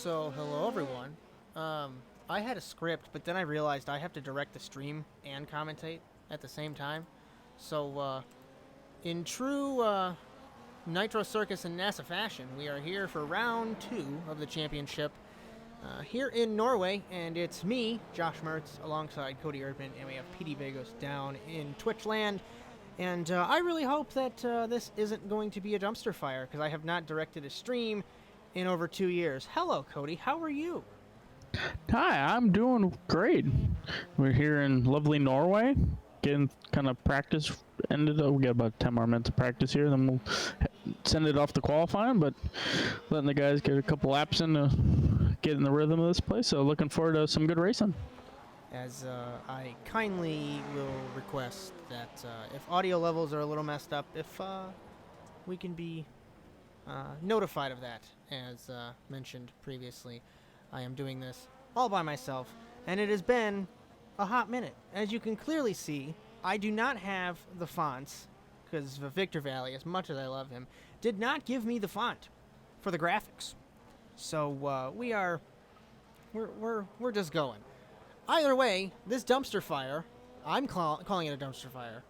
So, hello everyone. I had a script, but then I realized I have to direct the stream and commentate at the same time. So, in true Nitro, Circus, and NASA fashion, we are here for round 2 of the championship here in Norway, and it's me, Josh Mertz, alongside Cody Erdmann, and we have Petey Vegos down in Twitch land. And I really hope that this isn't going to be a dumpster fire, because I have not directed a stream in over 2 years. Hello, Cody. How are you? Hi, I'm doing great. We're here in lovely Norway, getting kind of practice ended up. We got about 10 more minutes of practice here, then we'll send it off to qualifying, but letting the guys get a couple laps in to get in the rhythm of this place, so looking forward to some good racing. As I kindly will request that if audio levels are a little messed up, if we can be notified of that. As mentioned previously, I am doing this all by myself, and it has been a hot minute. As you can clearly see, I do not have the fonts, because Victor Valley, as much as I love him, did not give me the font for the graphics. So we're just going. Either way, this dumpster fire, I'm calling it a dumpster fire,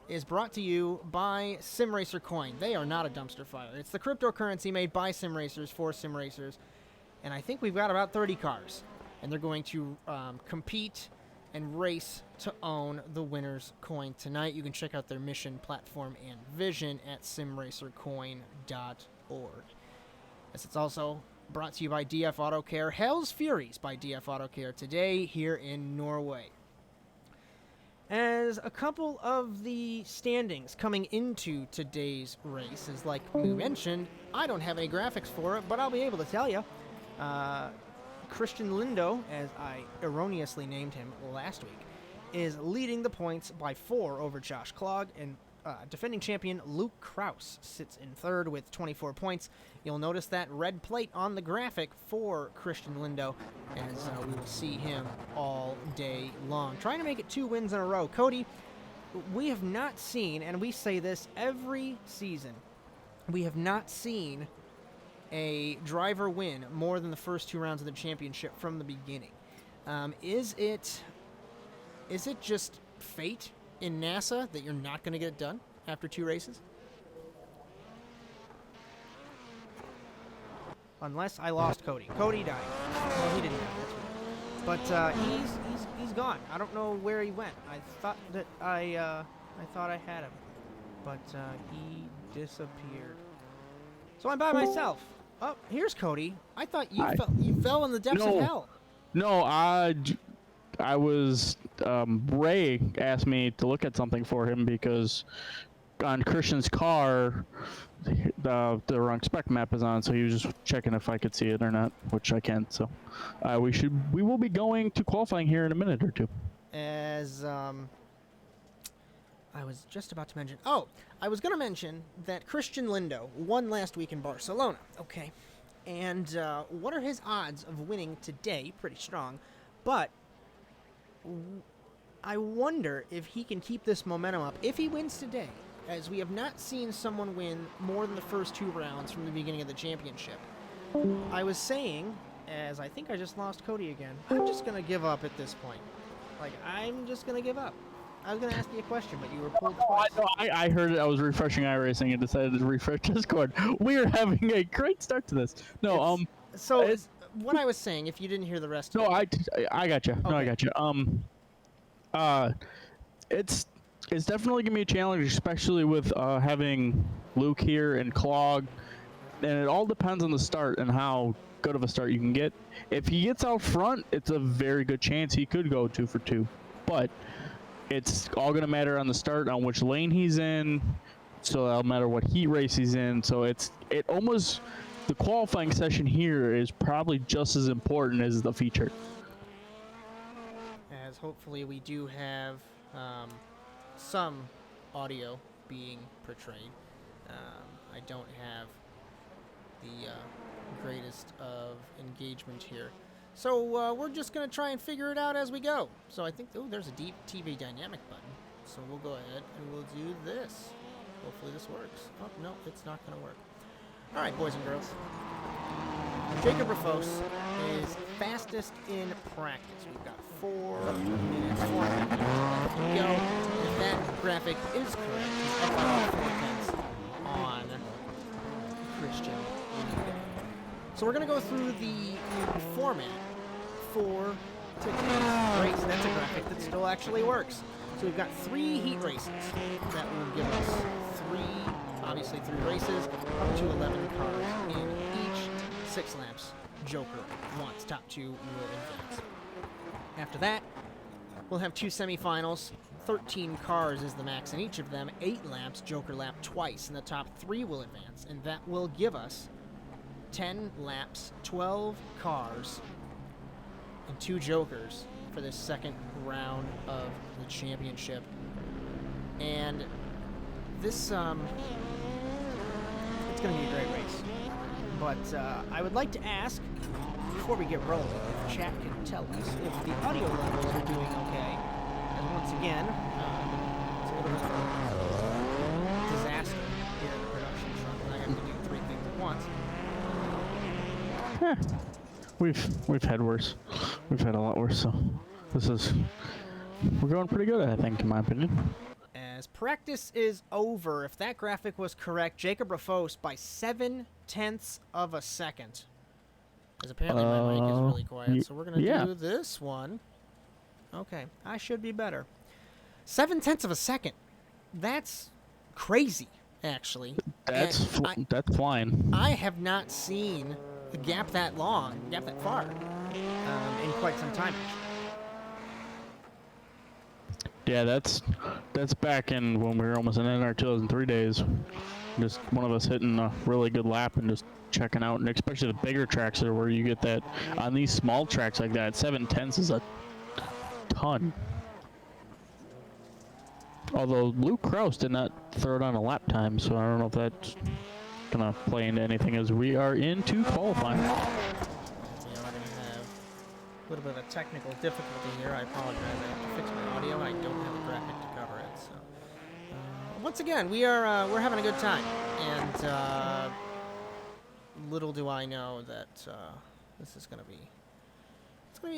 is brought to you by Simracer Coin. They are not a dumpster fire. It's the cryptocurrency made by sim racers for sim racers. And I think we've got about 30 cars. And they're going to compete and race to own the winner's coin tonight. You can check out their mission, platform, and vision at simracercoin.org. As it's also brought to you by DF Auto Care. Hell's Furies by DF Auto Care today here in Norway. As a couple of the standings coming into today's race is like we mentioned, I don't have any graphics for it, but I'll be able to tell you. Christian Lindo, as I erroneously named him last week, is leading the points by 4 over Josh Klog, and defending champion Luke Kraus sits in third with 24 points. You'll notice that red plate on the graphic for Christian Lindo, as we will see him all day long. Trying to make it 2 wins in a row. Cody, we have not seen, and we say this every season, we have not seen a driver win more than the first 2 rounds of the championship from the beginning. Is it just fate in NASA that you're not going to get it done after 2 races? Unless I lost Cody. Cody died. Well, he didn't die. That's weird. But he's gone. I don't know where he went. I thought that I thought I had him, but he disappeared. So I'm by myself. Oh, here's Cody. I thought you fell in the depths of hell. No, I was, Ray asked me to look at something for him because on Christian's car, the wrong spec map is on, so he was just checking if I could see it or not, which I can. So we will be going to qualifying here in a minute or two. As I was just about to mention... Oh, I was going to mention that Christian Lindo won last week in Barcelona. Okay. And what are his odds of winning today? Pretty strong. But I wonder if he can keep this momentum up if he wins today, as we have not seen someone win more than the first 2 rounds from the beginning of the championship. I was saying, as I think I just lost Cody again, I'm just going to give up at this point. I'm just going to give up. I was going to ask you a question, but you were pulled twice. I heard it. I was refreshing iRacing and decided to refresh Discord. We are having a great start to this. No, what I was saying, if you didn't hear the rest of it. No, I got you. Okay. No, I got you. It's definitely going to be a challenge, especially with having Luke here and Clog. And it all depends on the start and how good of a start you can get. If he gets out front, it's a very good chance he could go 2 for 2. But it's all going to matter on the start, on which lane he's in, so that'll matter what heat race he's in. So the qualifying session here is probably just as important as the feature. As hopefully we do have some audio being portrayed. I don't have the greatest of engagement here. So we're just going to try and figure it out as we go. So I think, there's a deep TV dynamic button. So we'll go ahead and we'll do this. Hopefully this works. Oh, no, it's not going to work. All right, boys and girls. Jacob Rafos is fastest in practice. We've got 4 minutes, 4 minutes left to go. If that graphic is correct, he's up by 4 tenths on Christian Lindo. So we're going to go through the format for today's race. That's a graphic that still actually works. So we've got 3 heat races that will give us 3 races, up to 11 cars in each. 6 laps, Joker wants. Top 2 will advance. After that, we'll have 2 semifinals. 13 cars is the max in each of them. 8 laps, Joker lap twice, and the top 3 will advance. And that will give us 10 laps, 12 cars, and 2 Jokers for this second round of the championship. And this, it's going to be a great race. But I would like to ask, before we get rolling, if chat can tell us if the audio levels are doing okay. And once again, it's a little bit of a disaster here in the production front when I have to do 3 things at once. We've had worse. We've had a lot worse, so we're going pretty good, I think, in my opinion. As practice is over, if that graphic was correct, Jacob Rafos by 7/10 of a second. Because apparently my mic is really quiet, so we're going to do this one. Okay, I should be better. 7/10 of a second. That's crazy, actually. That's flying. I have not seen a gap that far, in quite some time. Yeah, that's back in when we were almost in our 2003 days. Just one of us hitting a really good lap and just checking out, and especially the bigger tracks are where you get that. On these small tracks like that, 7/10 is a ton. Although Luke Kraus did not throw it on a lap time, so I don't know if that's gonna play into anything as we are into qualifying. Yeah, we're going to have a little bit of a technical difficulty here. I apologize. I have to fix my audio, and I don't have a graphic to cover it. So, once again, we're having a good time, and little do I know that this is going to be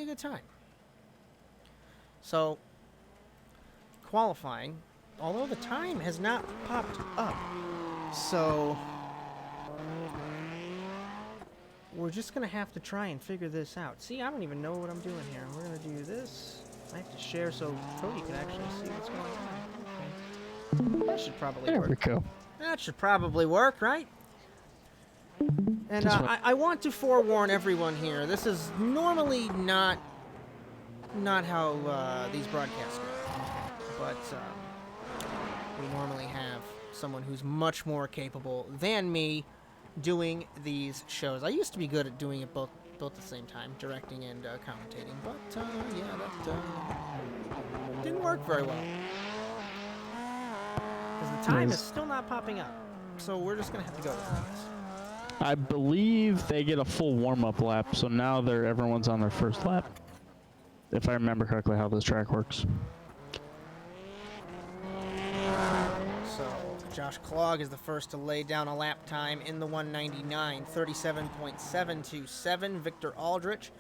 a good time. So, qualifying, although the time has not popped up, so we're just going to have to try and figure this out. See, I don't even know what I'm doing here. We're going to do this. I have to share so Cody can actually see what's going on. Okay. That should probably work. There we go. That should probably work, right? And I want to forewarn everyone here. This is normally not how these broadcasts go. But we normally have someone who's much more capable than me doing these shows. I used to be good at doing it both at the same time, directing and commentating, but yeah, that didn't work very well. Because the time is still not popping up, so we're just going to have to go with this. I believe they get a full warm-up lap, so now everyone's on their first lap. If I remember correctly how this track works. Josh Klog is the first to lay down a lap time in the 199, 37.727. Victor Aldrich,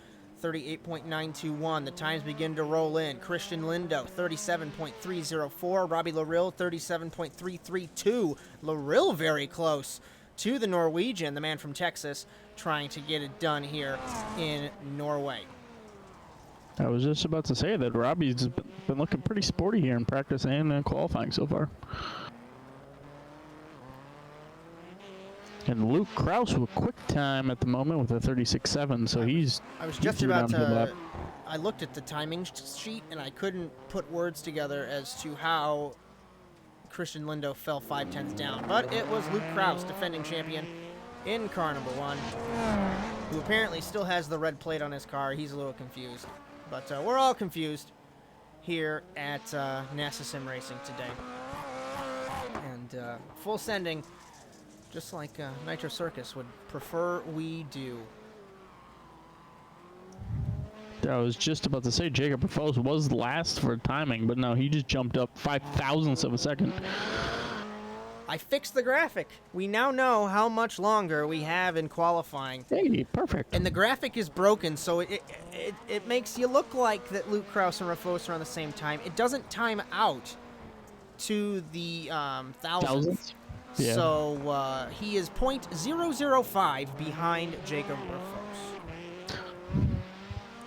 38.921. The times begin to roll in. Christian Lindo, 37.304. Robbie Larill, 37.332. Larill very close to the Norwegian, the man from Texas, trying to get it done here in Norway. I was just about to say that Robbie's been looking pretty sporty here in practice and qualifying so far. And Luke Kraus with a quick time at the moment with a 36.7, so I was just about to. I looked at the timing sheet and I couldn't put words together as to how Christian Lindo fell 5/10 down, but it was Luke Kraus, defending champion in car number 1, who apparently still has the red plate on his car. He's a little confused, but we're all confused here at NASA Sim Racing today. And full sending. Just like Nitro Circus would prefer we do. I was just about to say Jacob Rafos was last for timing, but no, he just jumped up 0.005 of a second. I fixed the graphic. We now know how much longer we have in qualifying. Hey, perfect. And the graphic is broken, so it makes you look like that Luke Krause and Rafos are on the same time. It doesn't time out to the thousands. Yeah. So he is .005 behind Jacob Rafos.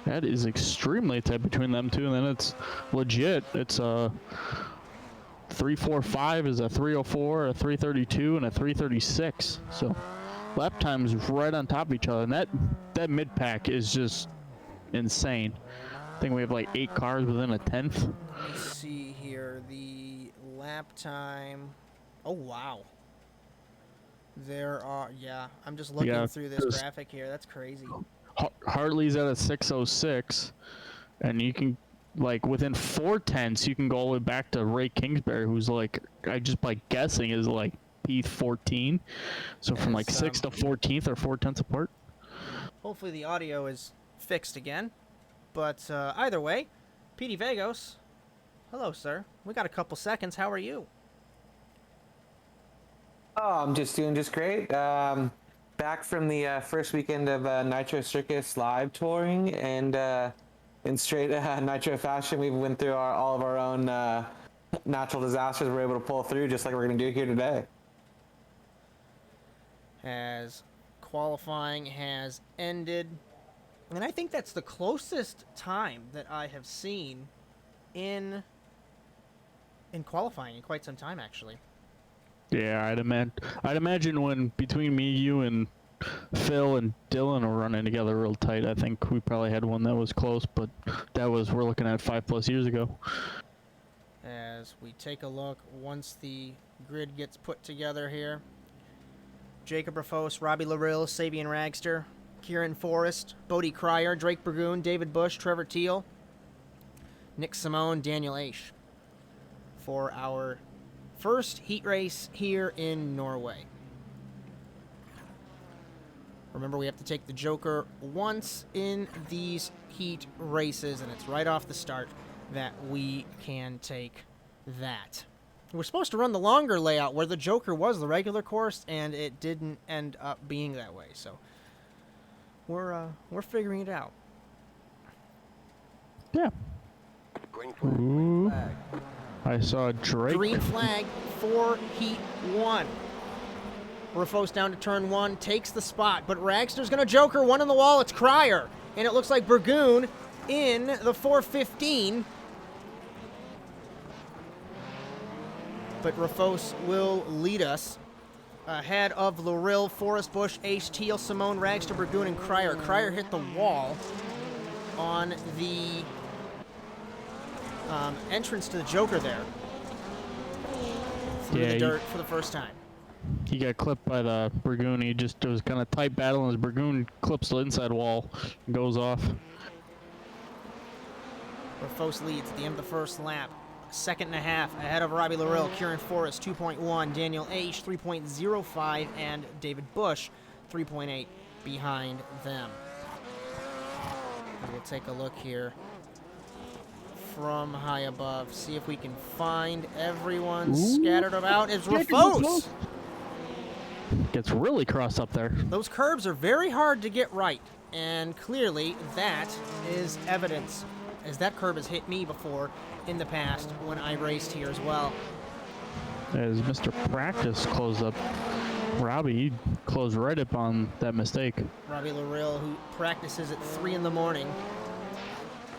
That is extremely tight between them two, and then it's legit. It's 3:45 is a 3:04, a 3:32, and a 3:36. So lap times right on top of each other, and that mid pack is just insane. I think we have like 8 cars within a tenth. Let me see here the lap time. Oh wow. There are I'm just looking through this graphic here. That's crazy. Hartley's at a 6:06, and you can, like, within 4 tenths, you can go all the way back to Ray Kingsbury, who's like, I just by guessing is like P14. So from like 6th to 14th or 4 tenths apart. Hopefully the audio is fixed again. But either way, Petey Vegos, hello, sir. We got a couple seconds. How are you? Oh, I'm just doing just great. Back from the first weekend of Nitro Circus live touring, and in straight Nitro fashion, we went through all of our own natural disasters. We're able to pull through, just like we're going to do here today. As qualifying has ended, and I think that's the closest time that I have seen in qualifying in quite some time, actually. Yeah, I'd imagine when between me, you, and Phil and Dylan were running together real tight, I think we probably had one that was close, but we're looking at 5+ years ago. As we take a look, once the grid gets put together here, Jacob Rafos, Robbie Larill, Sabian Ragster, Kieran Forrest, Bodie Cryer, Drake Burgoon, David Bush, Trevor Teal, Nick Simone, Daniel Aish for our first heat race here in Norway. Remember, we have to take the Joker once in these heat races, and it's right off the start that we can take that. We're supposed to run the longer layout where the Joker was the regular course, and it didn't end up being that way. So we're figuring it out. Yeah. Green Ooh. flag. I saw Drake. Green flag for heat 1. Rafos down to turn 1, takes the spot, but Ragster's going to Joker, one on the wall. It's Cryer, and it looks like Burgoon in the 415. But Rafos will lead us ahead of Larill, Forrest, Bush, Ace, Teal, Simone, Ragster, Burgoon, and Cryer. Cryer hit the wall on the entrance to the Joker there. Through the dirt for the first time. He got clipped by the Burgoon. It was kind of tight battle, and his Burgoon clips the inside wall and goes off. Rafos leads at the end of the first lap. 2.5 ahead of Robbie Larill, Kieran Forrest 2.1, Daniel Aish 3.05, and David Bush 3.8 behind them. And we'll take a look here from high above, see if we can find everyone scattered about. It's Rafos! Gets really crossed up there. Those curbs are very hard to get right, and clearly that is evidence, as that curb has hit me before in the past when I raced here as well. As Mr. Practice closed up, Robbie closed right up on that mistake. Robbie Larill, who practices at 3 in the morning,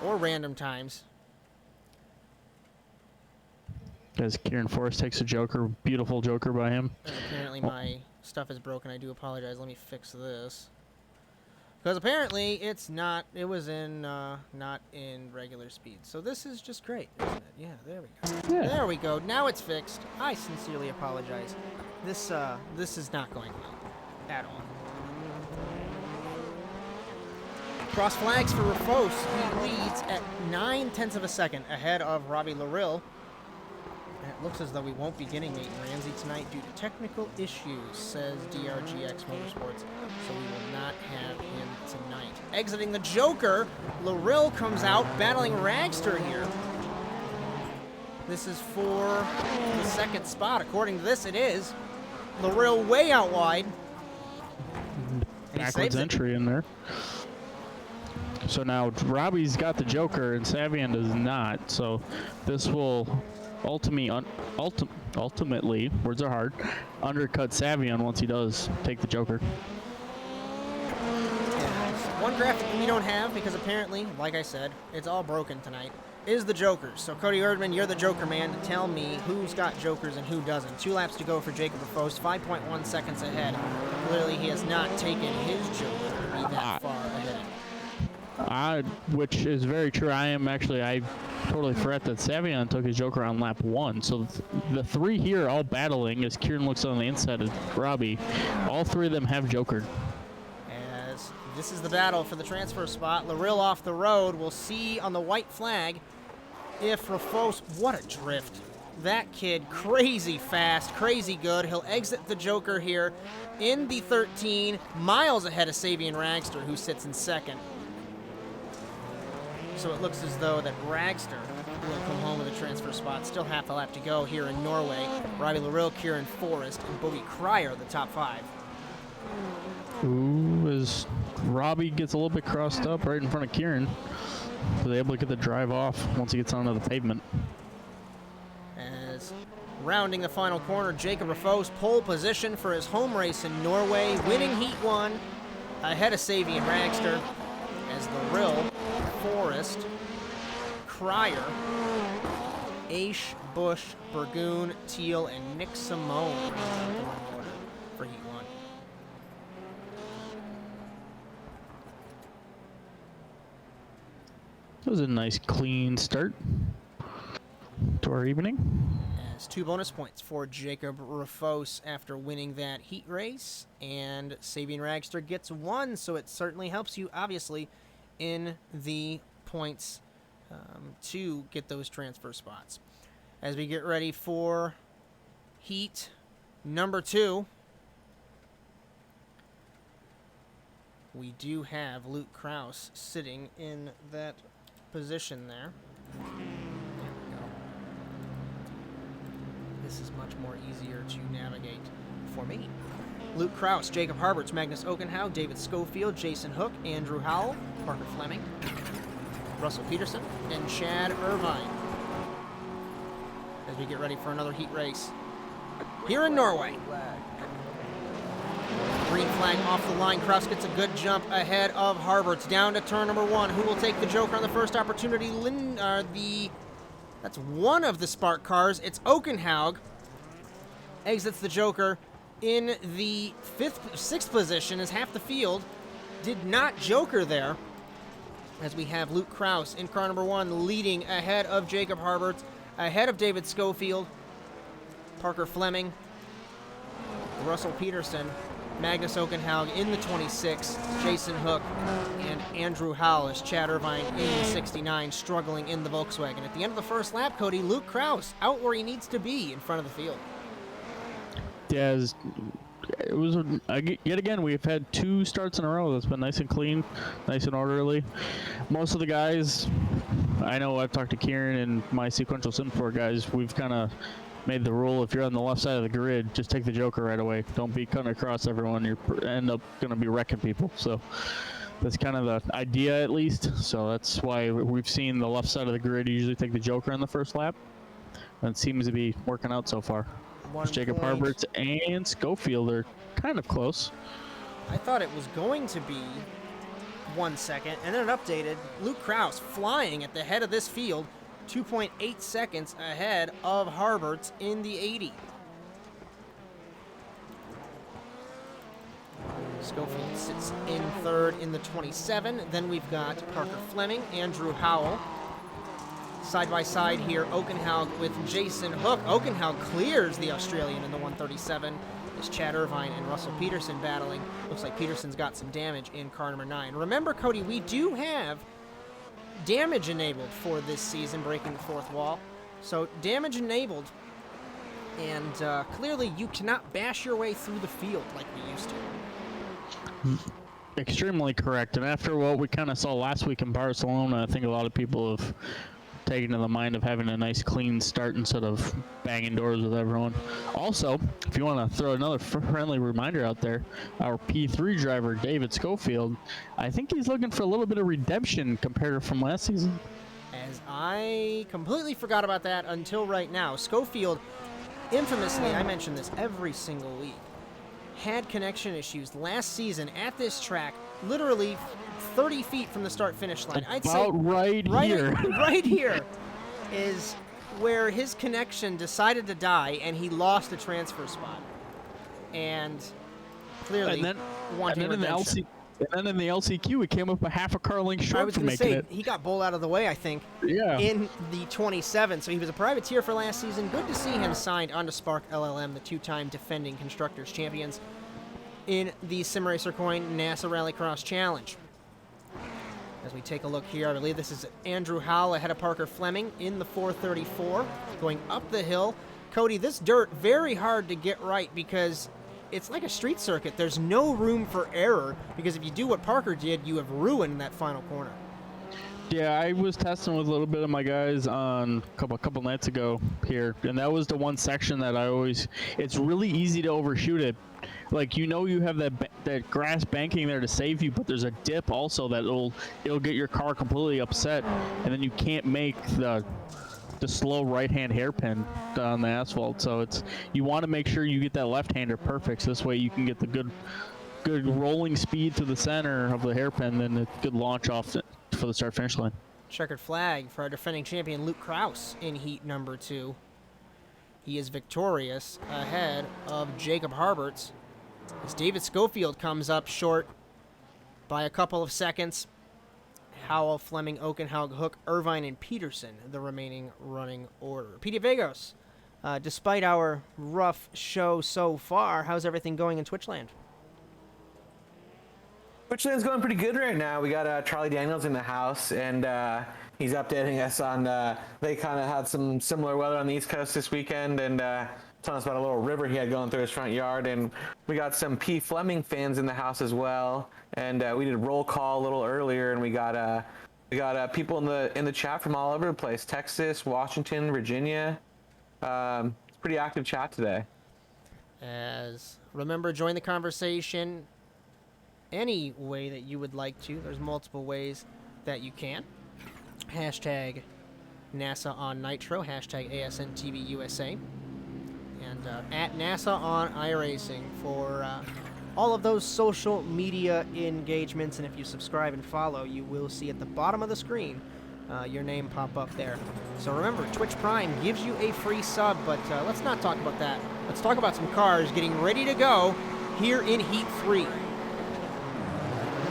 or random times. As Kieran Forrest takes a Joker, beautiful Joker by him. And apparently my stuff is broken. I do apologize. Let me fix this. Because apparently it's not, it was in, not in regular speed. So this is just great, isn't it? Yeah, there we go. Yeah. There we go. Now it's fixed. I sincerely apologize. This is not going well at all. Cross flags for Rafos. He leads at 0.9 seconds ahead of Robbie Larill. And it looks as though we won't be getting Nate Ramsey tonight due to technical issues, says DRGX Motorsports. So we will not have him tonight. Exiting the Joker, Larill comes out battling Ragster here. This is for the second spot. According to this, it is. Lorel way out wide. And he Backwards saves it. entry in there. So now Robbie's got the Joker and Savian does not. So this will ultimately, words are hard, undercut Savian once he does take the Joker. One graphic we don't have, because apparently, like I said, it's all broken tonight, is the Jokers. So Cody Erdmann, you're the Joker man. Tell me who's got Jokers and who doesn't. 2 laps to go for Jacob Rafos, 5.1 seconds ahead. Clearly he has not taken his Joker to be that far ahead. Which is very true. I totally forgot that Savion took his Joker on lap 1. So the 3 here all battling as Kieran looks on the inside of Robbie. All 3 of them have Joker. As this is the battle for the transfer spot. Lorel off the road. We'll see on the white flag if Rafos, what a drift. That kid, crazy fast, crazy good. He'll exit the Joker here in the 13, miles ahead of Savian Ragster, who sits in second. So it looks as though that Ragster will come home with a transfer spot. Still half a lap to go here in Norway. Robbie Lorel, Kieran Forrest, and Bobby Cryer, the top 5. Ooh, as Robbie gets a little bit crossed up right in front of Kieran. So they're able to get the drive off once he gets onto the pavement. As rounding the final corner, Jacob Rafos, pole position for his home race in Norway, winning Heat 1 ahead of Savian Ragster. As Lorel, Forrest, Cryer, Aish, Bush, Burgoon, Teal, and Nick Simone for Heat 1. That was a nice clean start to our evening. As 2 bonus points for Jacob Rafos after winning that heat race, and Savian Ragster gets 1, so it certainly helps you, obviously, in the points to get those transfer spots. As we get ready for heat number 2, we do have Luke Kraus sitting in that position there. There we go. This is much more easier to navigate for me. Luke Kraus, Jacob Harberts, Magnus Okenhaug, David Schofield, Jason Hook, Andrew Howell, Parker Fleming, Russell Peterson, and Chad Irvine. As we get ready for another heat race here in Norway. Green flag off the line. Kraus gets a good jump ahead of Harberts. Down to turn number 1. Who will take the Joker on the first opportunity? That's one of the Spark cars. It's Okenhaug. Exits the Joker in the 6th position as half the field did not Joker there. As we have Luke Kraus in car number 1 leading ahead of Jacob Harberts, ahead of David Schofield, Parker Fleming, Russell Peterson, Magnus Okenhaug in the 26, Jason Hook, and Andrew Howell as Chad Irvine in the 69, struggling in the Volkswagen. At the end of the first lap, Cody, Luke Kraus out where he needs to be in front of the field. Yeah, it was yet again, we've had 2 starts in a row that's been nice and clean, nice and orderly. Most of the guys, I know I've talked to Kieran and my sequential Sim4 guys, we've kind of made the rule, if you're on the left side of the grid, just take the Joker right away. Don't be cutting across everyone. You end up going to be wrecking people. So that's kind of the idea, at least. So that's why we've seen the left side of the grid usually take the Joker in the first lap. And it seems to be working out so far. Jacob Harberts and Schofield are kind of close. I thought it was going to be 1 second, and then it updated. Luke Kraus flying at the head of this field, 2.8 seconds ahead of Harberts in the 80. Schofield sits in 3rd in the 27. Then we've got Parker Fleming, Andrew Howell. Side by side here, Okenhaug with Jason Hook. Okenhaug clears the Australian in the 137. There's Chad Irvine and Russell Peterson battling. Looks like Peterson's got some damage in car number 9. Remember, Cody, we do have damage enabled for this season, breaking the 4th wall. So damage enabled, and clearly you cannot bash your way through the field like we used to. Extremely correct. And after what we kind of saw last week in Barcelona, I think a lot of people have taken to the mind of having a nice clean start instead of banging doors with everyone. Also, if you want to throw another friendly reminder out there, our P3 driver, David Schofield, I think he's looking for a little bit of redemption compared to from last season. As I completely forgot about that until right now. Schofield, infamously, I mention this every single week, had connection issues last season at this track, literally 30 feet from the start-finish line. I'd say right here. Right here is where his connection decided to die, and he lost a transfer spot. And clearly wanting redemption. And then in the LCQ, he came up a half a car length short for making it. He got bowled out of the way, I think, in the 27. So he was a privateer for last season. Good to see him signed onto Spark LLM, the two-time defending Constructors champions in the Simracer Coin NASA Rallycross Challenge. As we take a look here, I believe this is Andrew Howell ahead of Parker Fleming in the 434, going up the hill. Cody, this dirt, very hard to get right because it's like a street circuit. There's no room for error because if you do what Parker did, you have ruined that final corner. Yeah, I was testing with a little bit of my guys on a couple nights ago here, and that was the one section that it's really easy to overshoot it. Like, you have that grass banking there to save you, but there's a dip also that it'll get your car completely upset, and then you can't make the slow right-hand hairpin on the asphalt. So you want to make sure you get that left-hander perfect, so this way you can get the good rolling speed to the center of the hairpin, and a good launch off for the start-finish line. Checkered flag for our defending champion Luke Kraus in heat number 2. He is victorious ahead of Jacob Harberts as David Schofield comes up short by a couple of seconds. Howell, Fleming, Okenhaug, Hook, Irvine, and Peterson, the remaining running order. Petey Vegos, despite our rough show so far, how's everything going in Twitchland? Twitchland's going pretty good right now. We got Charlie Daniels in the house, and he's updating us on they kind of had some similar weather on the East Coast this weekend, and telling us about a little river he had going through his front yard. And we got some P. Fleming fans in the house as well, and we did roll call a little earlier, and we got people in the chat from all over the place: Texas, Washington, Virginia. It's a pretty active chat today. Remember, join the conversation any way that you would like to. There's multiple ways that you can. Hashtag NASA on Nitro, hashtag ASNTVUSA, and at NASA on iRacing for all of those social media engagements. And if you subscribe and follow, you will see at the bottom of the screen your name pop up there. So remember, Twitch Prime gives you a free sub, but let's not talk about that. Let's talk about some cars getting ready to go here in Heat 3.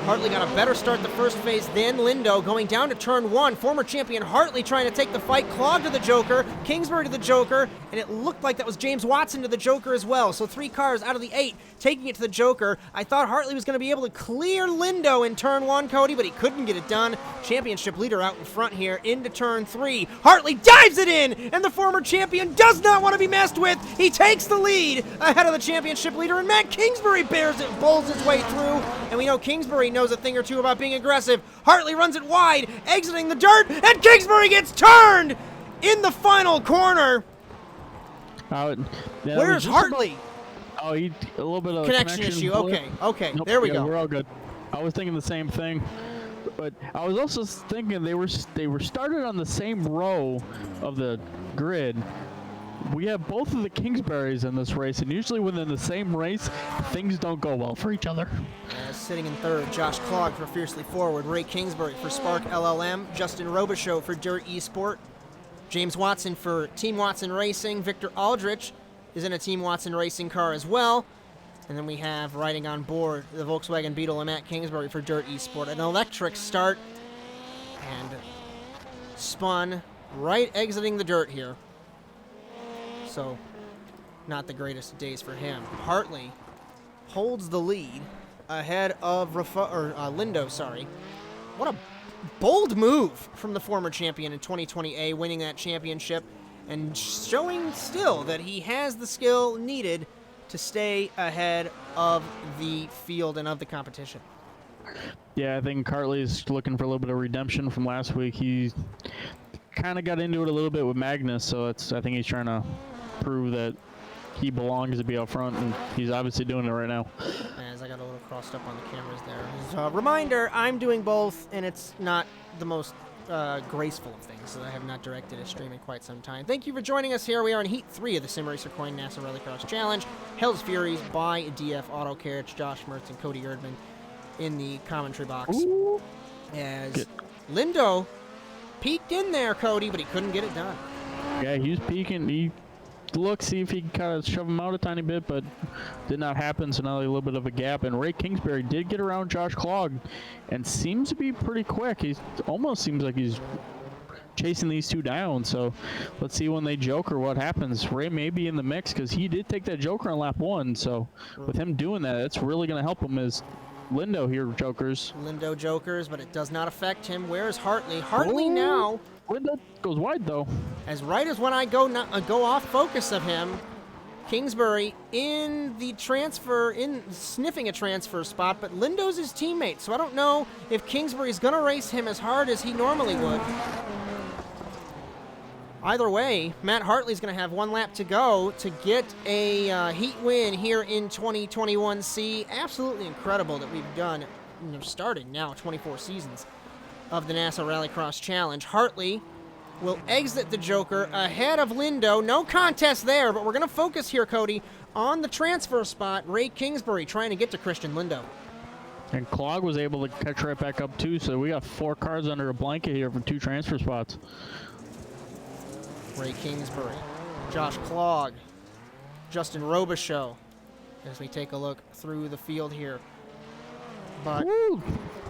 Hartley got a better start the first phase than Lindo, going down to turn 1. Former champion Hartley trying to take the fight, Clog to the Joker, Kingsbury to the Joker, and it looked like that was James Watson to the Joker as well. So 3 cars out of the 8 taking it to the Joker. I thought Hartley was going to be able to clear Lindo in turn 1, Cody, but he couldn't get it done. Championship leader out in front here into turn 3. Hartley dives it in, and the former champion does not want to be messed with. He takes the lead ahead of the championship leader, and Matt Kingsbury bowls his way through, and we know Kingsbury knows a thing or two about being aggressive. Hartley runs it wide, exiting the dirt, and Kingsbury gets turned in the final corner. Where's Hartley? A little bit of connection issue. Okay, nope, there we go. We're all good. I was thinking the same thing, but I was also thinking they were started on the same row of the grid. We have both of the Kingsburys in this race, and usually when they're in the same race, things don't go well for each other. Sitting in third, Josh Clog for Fiercely Forward, Ray Kingsbury for Spark LLM, Justin Robichaux for Dirt Esport, James Watson for Team Watson Racing, Victor Aldrich is in a Team Watson Racing car as well, and then we have riding on board the Volkswagen Beetle and Matt Kingsbury for Dirt Esport. An electric start, and spun right exiting the dirt here. So, not the greatest of days for him. Hartley holds the lead ahead of Lindo, sorry. What a bold move from the former champion in 2020A, winning that championship and showing still that he has the skill needed to stay ahead of the field and of the competition. Yeah, I think Hartley's looking for a little bit of redemption from last week. He kind of got into it a little bit with Magnus, so I think he's trying to prove that he belongs to be up front, and he's obviously doing it right now. As I got a little crossed up on the cameras there. As a reminder, I'm doing both, and it's not the most graceful of things, so I have not directed a stream in quite some time. Thank you for joining us here. We are in Heat 3 of the Simracer Coin NASA Rallycross Challenge. Hell's Furies by DF Auto Care. It's Josh Mertz and Cody Erdmann in the commentary box. Ooh. As Lindo peeked in there, Cody, but he couldn't get it done. Yeah, he was peeking. He looked, see if he could kind of shove him out a tiny bit, but did not happen, so now a little bit of a gap. And Ray Kingsbury did get around Josh Clogg and seems to be pretty quick. He almost seems like he's chasing these two down, so let's see when they joker what happens. Ray may be in the mix because he did take that joker on lap 1, so with him doing that, it's really going to help him as Lindo here jokers. Lindo jokers, but it does not affect him. Where's Hartley? Hartley now. Lindo goes wide though. As right as when I go off focus of him, Kingsbury in the transfer, sniffing a transfer spot, but Lindo's his teammate, so I don't know if Kingsbury's going to race him as hard as he normally would. Either way, Matt Hartley's going to have 1 lap to go to get a heat win here in 2021C. Absolutely incredible that we've done, starting now 24 seasons of the NASA Rallycross Challenge. Hartley will exit the joker ahead of Lindo. No contest there, but we're going to focus here, Cody, on the transfer spot. Ray Kingsbury trying to get to Christian Lindo. And Clogg was able to catch right back up too, so we got 4 cars under a blanket here for 2 transfer spots. Ray Kingsbury, Josh Clogg, Justin Robichaux, as we take a look through the field here. But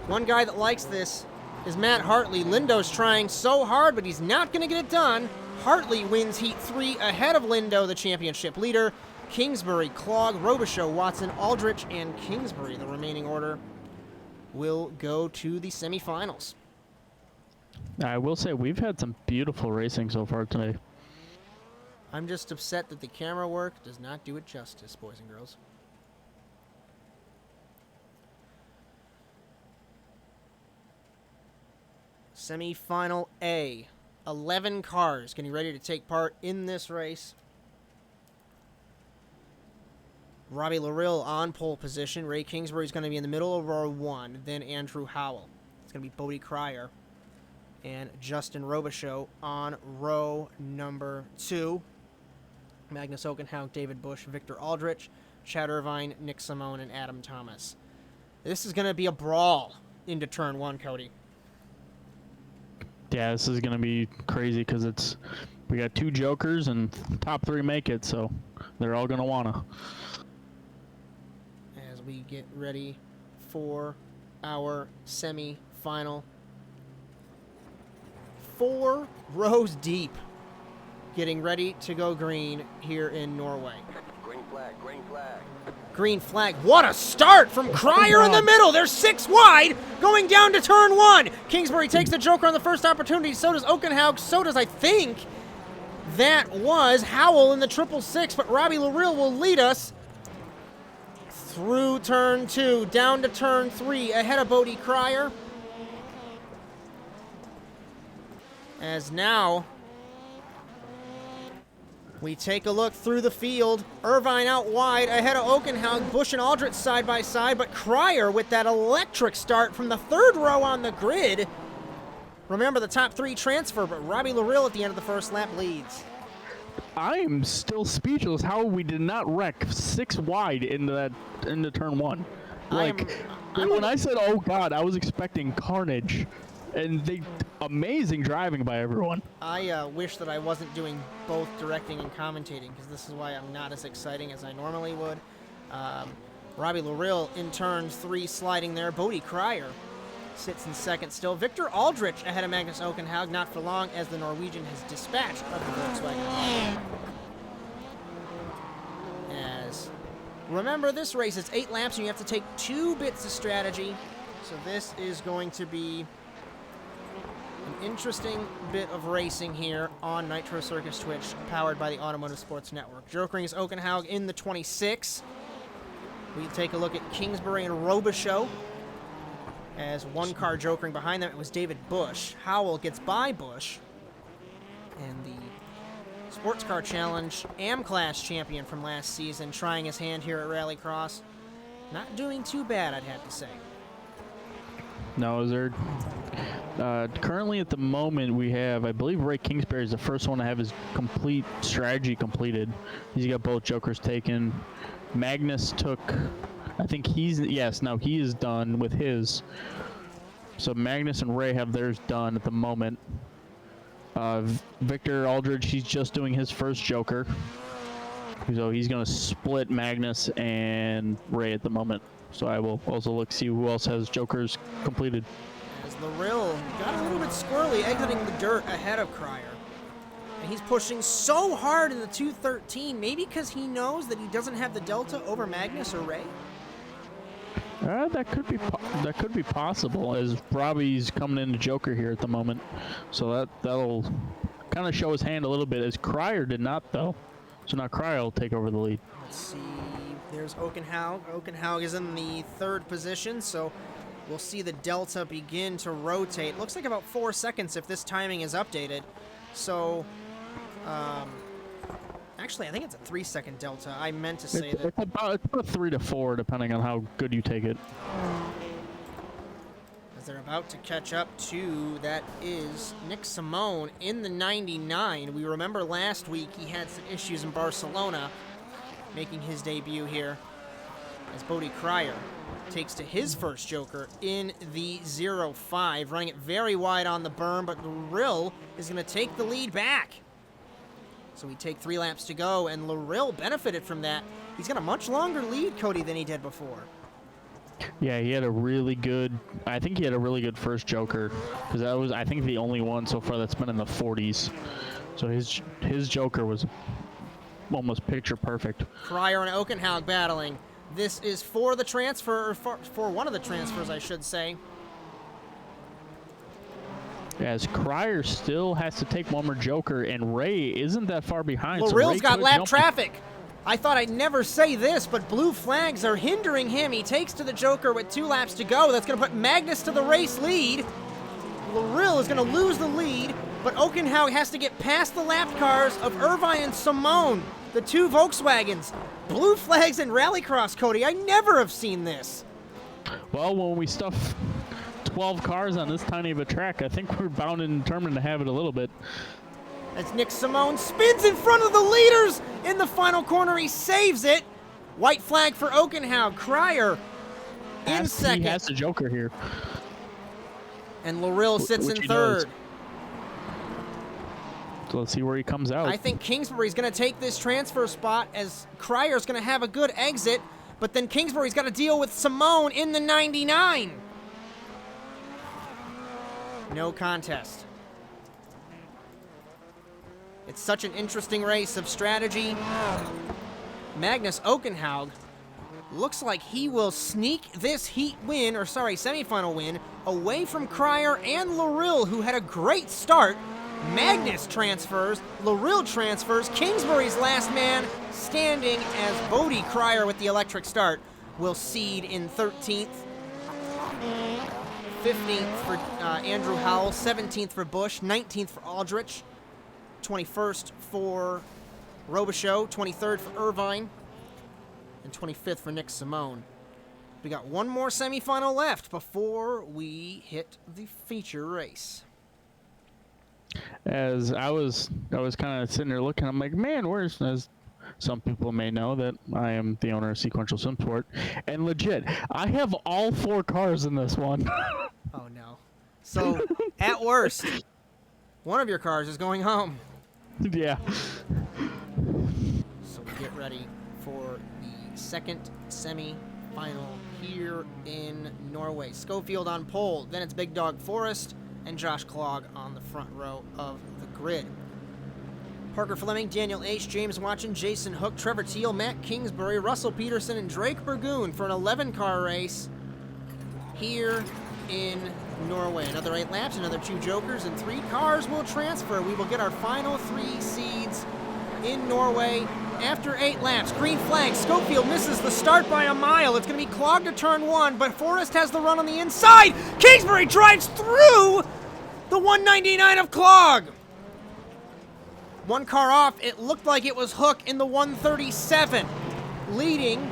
one guy that likes this is Matt Hartley. Lindo's trying so hard, but he's not going to get it done. Hartley wins Heat 3 ahead of Lindo, the championship leader. Kingsbury, Clogg, Robichaux, Watson, Aldrich, and Kingsbury, the remaining order, will go to the semifinals. I will say we've had some beautiful racing so far today. I'm just upset that the camera work does not do it justice, boys and girls. Semi-final A. 11 cars getting ready to take part in this race. Robbie Larill on pole position. Ray Kingsbury is going to be in the middle of row 1. Then Andrew Howell. It's going to be Bodie Cryer and Justin Robichaux on row number 2. Magnus Okenhaug, David Bush, Victor Aldrich, Chad Irvine, Nick Simone, and Adam Thomas. This is going to be a brawl into turn 1, Cody. Yeah, this is going to be crazy because we got 2 jokers and top 3 make it, so they're all going to want to. As we get ready for our semi-final. 4 rows deep, getting ready to go green here in Norway. Green flag, green flag. Green flag. What a start from Cryer in the middle. They're 6 wide going down to turn 1. Kingsbury takes the joker on the first opportunity. So does Okenhaug. So does, I think, that was Howell in the 666. But Robbie Larill will lead us through turn 2, down to turn 3, ahead of Bodie Cryer. As now we take a look through the field. Irvine out wide, ahead of Okenhaug, Bush and Aldrich side by side, but Cryer with that electric start from the 3rd row on the grid. Remember the top 3 transfer, but Robbie Larill at the end of the first lap leads. I am still speechless how we did not wreck 6 wide into turn 1. When I said, oh God, I was expecting carnage. And amazing driving by everyone. I wish that I wasn't doing both directing and commentating, because this is why I'm not as exciting as I normally would. Robbie Larill in turn 3 sliding there. Bodie Cryer sits in 2nd still. Victor Aldrich ahead of Magnus Okenhaug, not for long, as the Norwegian has dispatched of the Volkswagen. As remember, this race is 8 laps and you have to take 2 bits of strategy. So this is going to be an interesting bit of racing here on Nitro Circus Twitch, powered by the Automotive Sports Network. Jokering is Okenhaug in the 26. We take a look at Kingsbury and Robichaux. As 1 car jokering behind them, it was David Bush. Howell gets by Bush. and the Sports Car Challenge AM-Class champion from last season, trying his hand here at Rallycross. Not doing too bad, I'd have to say. No, is there... currently at the moment we have, I believe Ray Kingsbury is the first one to have his complete strategy completed. He's got both jokers taken. Magnus took, I think he's, yes, no, he is done with his. So Magnus and Ray have theirs done at the moment. Victor Aldridge, he's just doing his first joker. So he's going to split Magnus and Ray at the moment. So I will also look see who else has jokers completed. As Larill got a little bit squirrely, exiting the dirt ahead of Cryer. And he's pushing so hard in the 213, maybe because he knows that he doesn't have the delta over Magnus or Ray? That could be possible, as Robbie's coming into Joker here at the moment. So that'll kind of show his hand a little bit, as Cryer did not, though. So now Cryer will take over the lead. Let's see. There's Okenhaug. Okenhaug is in the 3rd position, so we'll see the delta begin to rotate. Looks like about 4 seconds if this timing is updated. So, actually, I think it's a 3-second delta. I meant to say that. It's about 3 to 4, depending on how good you take it. As they're about to catch up to, that is Nick Simone in the 99. We remember last week he had some issues in Barcelona, making his debut here, as Bodie Cryer takes to his first joker in the 0-5, running it very wide on the berm, but Larill is going to take the lead back. So we take 3 laps to go, and Larill benefited from that. He's got a much longer lead, Cody, than he did before. Yeah, he had a really good, I think he had a really good first joker, because that was, I think, the only one so far that's been in the 40s. So his joker was almost picture perfect. Cryer and Okenhaug battling. This is for the transfer, or for one of the transfers, I should say. As Cryer still has to take one more joker, and Ray isn't that far behind. Larill's so got lap traffic. I thought I'd never say this, but blue flags are hindering him. He takes to the joker with 2 laps to go. That's going to put Magnus to the race lead. Larill is going to lose the lead, but Okenhaug has to get past the lap cars of Irvine and Simone, the 2 Volkswagens. Blue flags in Rallycross, Cody. I never have seen this. Well, when we stuff 12 cars on this tiny of a track, I think we're bound and determined to have it a little bit. As Nick Simone spins in front of the leaders in the final corner, he saves it. White flag for Okenhaug. Cryer in second. He has the joker here. And Larill sits in 3rd. So let's see where he comes out. I think Kingsbury's going to take this transfer spot, as Cryer's going to have a good exit, but then Kingsbury's got to deal with Simone in the 99. No contest. It's such an interesting race of strategy. Magnus Okenhaug looks like he will sneak this heat win, or sorry, semifinal win, away from Cryer and Larill, who had a great start. Magnus transfers, Larill transfers, Kingsbury's last man standing, as Bodie Cryer with the electric start will seed in 13th. 15th for Andrew Howell, 17th for Bush, 19th for Aldrich, 21st for Robichaux, 23rd for Irvine, and 25th for Nick Simone. We got one more semifinal left before we hit the feature race. As I was kind of sitting there looking, I'm like, man, where's, as some people may know that I am the owner of Sequential Simsport, and legit, I have all 4 cars in this one. Oh no. So, at worst, one of your cars is going home. Yeah. So we get ready for the second semi-final here in Norway. Schofield on pole, then it's Big Dog Forrest and Josh Klog on the front row of the grid. Parker Fleming, Daniel H., James Watson, Jason Hook, Trevor Teal, Matt Kingsbury, Russell Peterson, and Drake Burgoon for an 11-car race here in Norway. Another 8 laps, another 2 jokers, and 3 cars will transfer. We will get our final 3 seeds in Norway after 8 laps. Green flag, Schofield misses the start by a mile. It's going to be Klog to turn 1, but Forrest has the run on the inside. Kingsbury drives through the 199 of Klog. One car off, it looked like it was Hook in the 137. Leading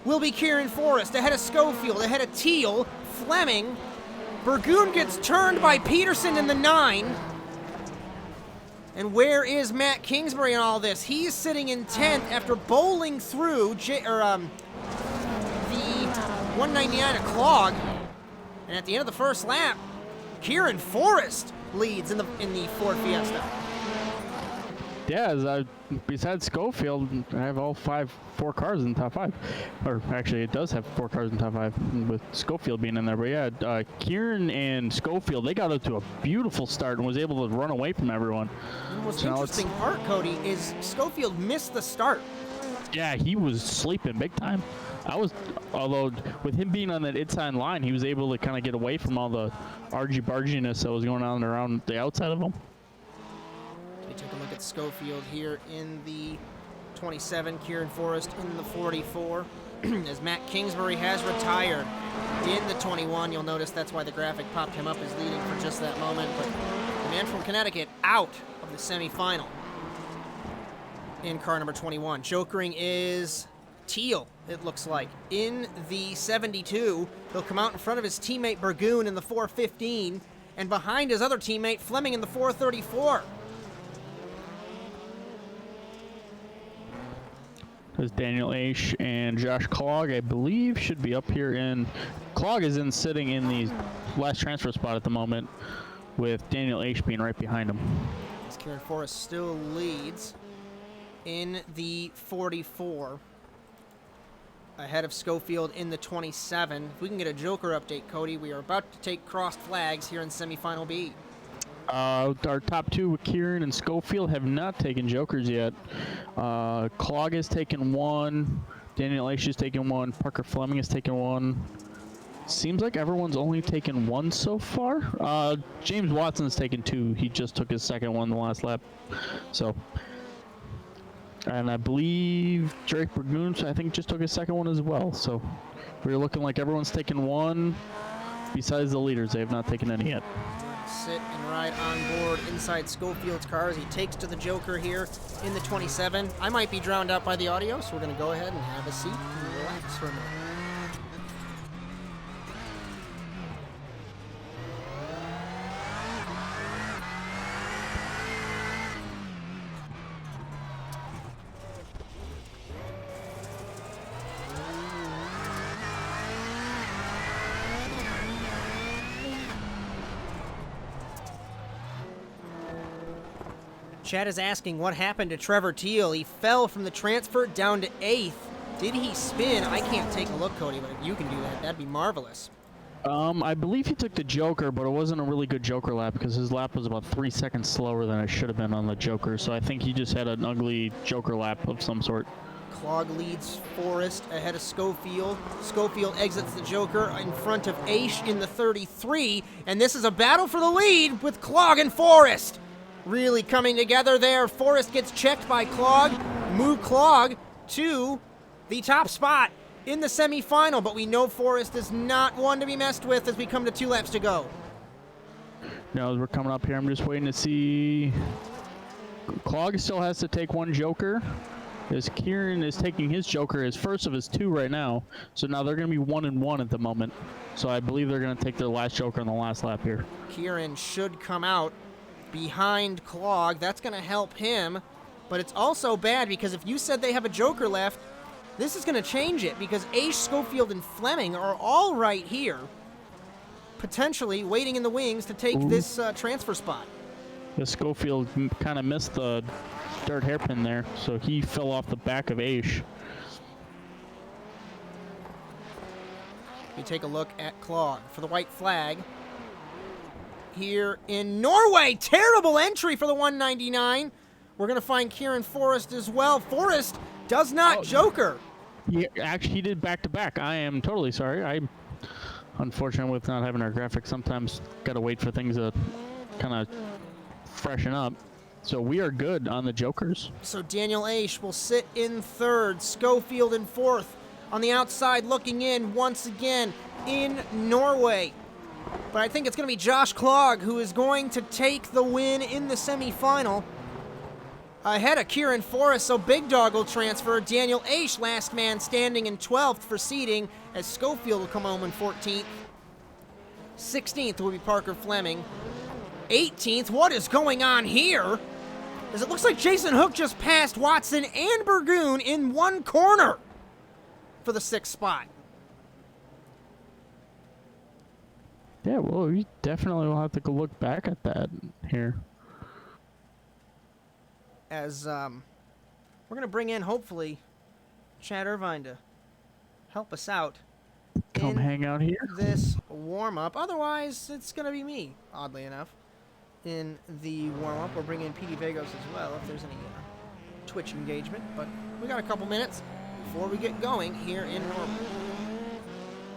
will be Kieran Forrest, ahead of Schofield, ahead of Teal, Fleming. Burgoon gets turned by Peterson in the 9. And where is Matt Kingsbury in all this? He's sitting in 10th after bowling through the 199 of Clog. And at the end of the first lap, Kieran Forrest leads in the Ford Fiesta. Yeah, besides Schofield, I have all four cars in the top 5. Or actually, it does have 4 cars in the top 5 with Schofield being in there. But yeah, Kieran and Schofield, they got up to a beautiful start and was able to run away from everyone. The most interesting part, Cody, is Schofield missed the start. Yeah, he was sleeping big time. Although with him being on that inside line, he was able to kind of get away from all the argy-barginess that was going on around the outside of him. We take a look at Schofield here in the 27, Kieran Forrest in the 44. As Matt Kingsbury has retired in the 21, you'll notice that's why the graphic popped him up as leading for just that moment. But the man from Connecticut out of the semifinal in car number 21. Jokering is Teal, it looks like. In the 72, he'll come out in front of his teammate Burgoon in the 415, and behind his other teammate Fleming in the 434. There's Daniel Aish and Josh Clog, I believe, should be up here in... Clog is sitting in the last transfer spot at the moment, with Daniel Aish being right behind him. As Kieran Forrest still leads in the 44, ahead of Schofield in the 27. If we can get a Joker update, Cody, we are about to take crossed flags here in semifinal B. Our top 2, Kieran and Schofield, have not taken Jokers yet. Clog has taken 1. Daniel Aish has taken 1. Parker Fleming has taken 1. Seems like everyone's only taken 1 so far. James Watson's taken 2. He just took his second one the last lap. So, and I believe Drake Burgoon, I think, just took his second one as well. So we're looking like everyone's taken 1. Besides the leaders, they have not taken any yet. Sit and ride on board inside Schofield's car as he takes to the Joker here in the 27. I might be drowned out by the audio, so we're going to go ahead and have a seat and relax for a minute. Chad is asking what happened to Trevor Teal. He fell from the transfer down to 8th. Did he spin? I can't take a look, Cody, but if you can do that, that'd be marvelous. I believe he took the Joker, but it wasn't a really good Joker lap because his lap was about 3 seconds slower than it should have been on the Joker. So I think he just had an ugly Joker lap of some sort. Clog leads Forrest ahead of Schofield. Schofield exits the Joker in front of Aish in the 33. And this is a battle for the lead with Clog and Forrest. Really coming together there. Forrest gets checked by Clog. Move Clog to the top spot in the semifinal, but we know Forrest is not one to be messed with as we come to 2 laps to go. Now, as we're coming up here, I'm just waiting to see. Clog still has to take 1 Joker. As Kieran is taking his Joker, his first of his 2 right now. So now they're going to be 1-1 at the moment. So I believe they're going to take their last Joker in the last lap here. Kieran should come out behind Clog. That's going to help him. But it's also bad because if you said they have a Joker left, this is going to change it because Aish, Schofield, and Fleming are all right here, potentially waiting in the wings to take this transfer spot. The Schofield kind of missed the dirt hairpin there, so he fell off the back of Aish. We take a look at Clog for the white flag here in Norway. Terrible entry for the 199. We're going to find Kieran Forrest as well. Forrest does not Joker. Yeah, actually, he did back-to-back. I am totally sorry. I'm unfortunate with not having our graphics. Sometimes got to wait for things to kind of freshen up. So we are good on the Jokers. So Daniel Aish will sit in 3rd, Schofield in 4th. On the outside, looking in once again in Norway. But I think it's going to be Josh Clog who is going to take the win in the semifinal. Ahead of Kieran Forrest, so Big Dog will transfer. Daniel Aish, last man standing in 12th for seeding, as Schofield will come home in 14th. 16th will be Parker Fleming. 18th, what is going on here? As it looks like Jason Hook just passed Watson and Burgoon in one corner for the 6th spot. Yeah, well, we definitely will have to go look back at that here. As we're going to bring in, hopefully, Chad Irvine to help us out. Come hang out here. This warm-up. Otherwise, it's going to be me, oddly enough, in the warm-up. We'll bring in Petey Vegos as well if there's any Twitch engagement. But we got a couple minutes before we get going here in Normal.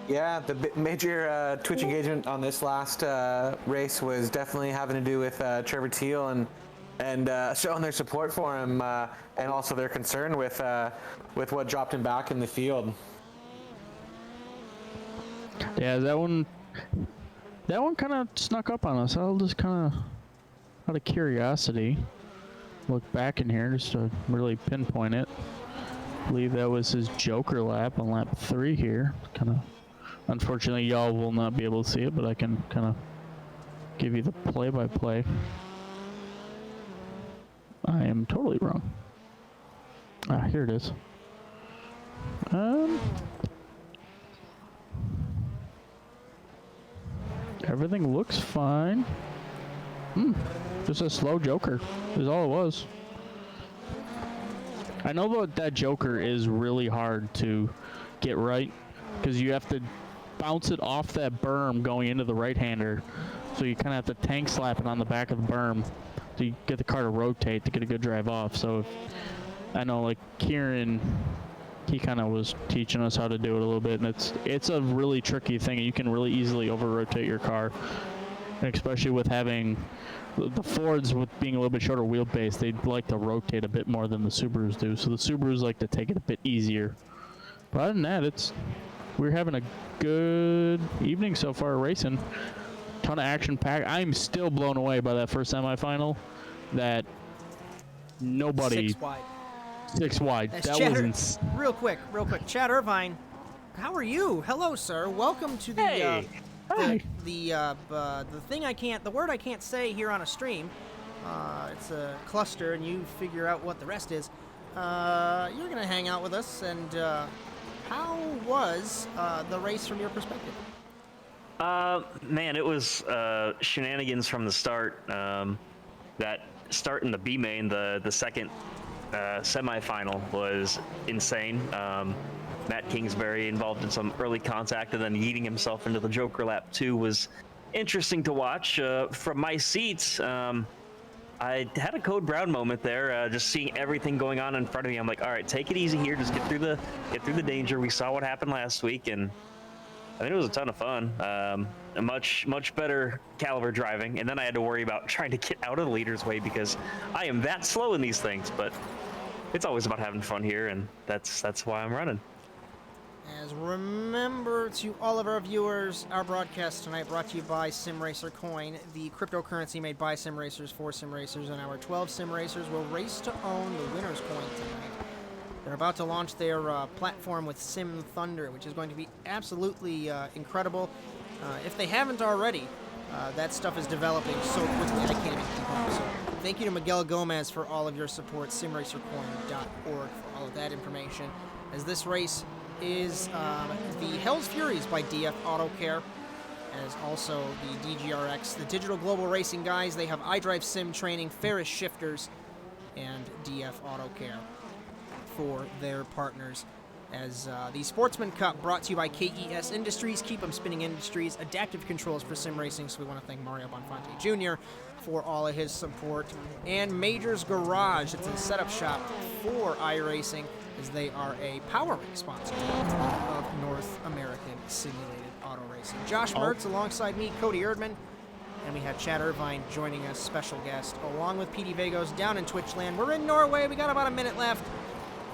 Yeah, the major Twitch engagement on this last race was definitely having to do with Trevor Teal and showing their support for him and also their concern with what dropped him back in the field. Yeah, that one kind of snuck up on us. I'll just kind of, out of curiosity, look back in here just to really pinpoint it. I believe that was his Joker lap on lap 3 here. Kind of, unfortunately, y'all will not be able to see it, but I can kind of give you the play-by-play. I am totally wrong. Ah, here it is. Everything looks fine. Just a slow Joker is all it was. I know that Joker is really hard to get right because you have to bounce it off that berm going into the right-hander. So you kind of have to tank slap it on the back of the berm so you get the car to rotate to get a good drive off. So I know like Kieran, he kind of was teaching us how to do it a little bit, and it's a really tricky thing. You can really easily over-rotate your car, and especially with having the Fords with being a little bit shorter wheelbase, they'd like to rotate a bit more than the Subarus do. So the Subarus like to take it a bit easier. But other than that, we're having a good evening so far racing. Ton of action packed. I'm still blown away by that first semifinal. That nobody 6 wide. That's That Chad, was real quick. Chad Irvine, how are you? Hello, sir. Welcome to the Hi. the word I can't say here on a stream. It's a cluster, and you figure out what the rest is. You're gonna hang out with us, and how was the race from your perspective? Man, it was shenanigans from the start. That start in the B main, the second semifinal was insane. Matt Kingsbury involved in some early contact and then yeeting himself into the Joker lap 2 was interesting to watch. From my seats, I had a Code Brown moment there, just seeing everything going on in front of me. I'm like, all right, take it easy here, just get through the danger. We saw what happened last week, and I think it was a ton of fun. A much better caliber driving, and then I had to worry about trying to get out of the leader's way because I am that slow in these things. But it's always about having fun here, and that's why I'm running. As remember to all of our viewers, our broadcast tonight brought to you by Simracer Coin, the cryptocurrency made by sim racers for sim racers, and our 12 sim racers will race to own the winner's coin tonight. They're about to launch their platform with Sim Thunder, which is going to be absolutely incredible. If they haven't already, that stuff is developing so quickly I can't even keep up. So thank you to Miguel Gomez for all of your support, simracercoin.org for all of that information. As this race is the Hell's Furies by DF Auto Care, as also the DGRX, the Digital Global Racing guys. They have iDrive Sim Training, Ferris Shifters, and DF Auto Care for their partners. As the Sportsman Cup brought to you by KES Industries, Keep 'em Spinning Industries, Adaptive Controls for Sim Racing. So we want to thank Mario Bonfante Jr. for all of his support. And Major's Garage, it's a setup shop for iRacing, as they are a powering sponsor of North American Simulated Auto Racing. Josh Mertz alongside me, Cody Erdmann, and we have Chad Irvine joining us, special guest, along with Petey Vegos down in Twitchland. We're in Norway, we got about a minute left.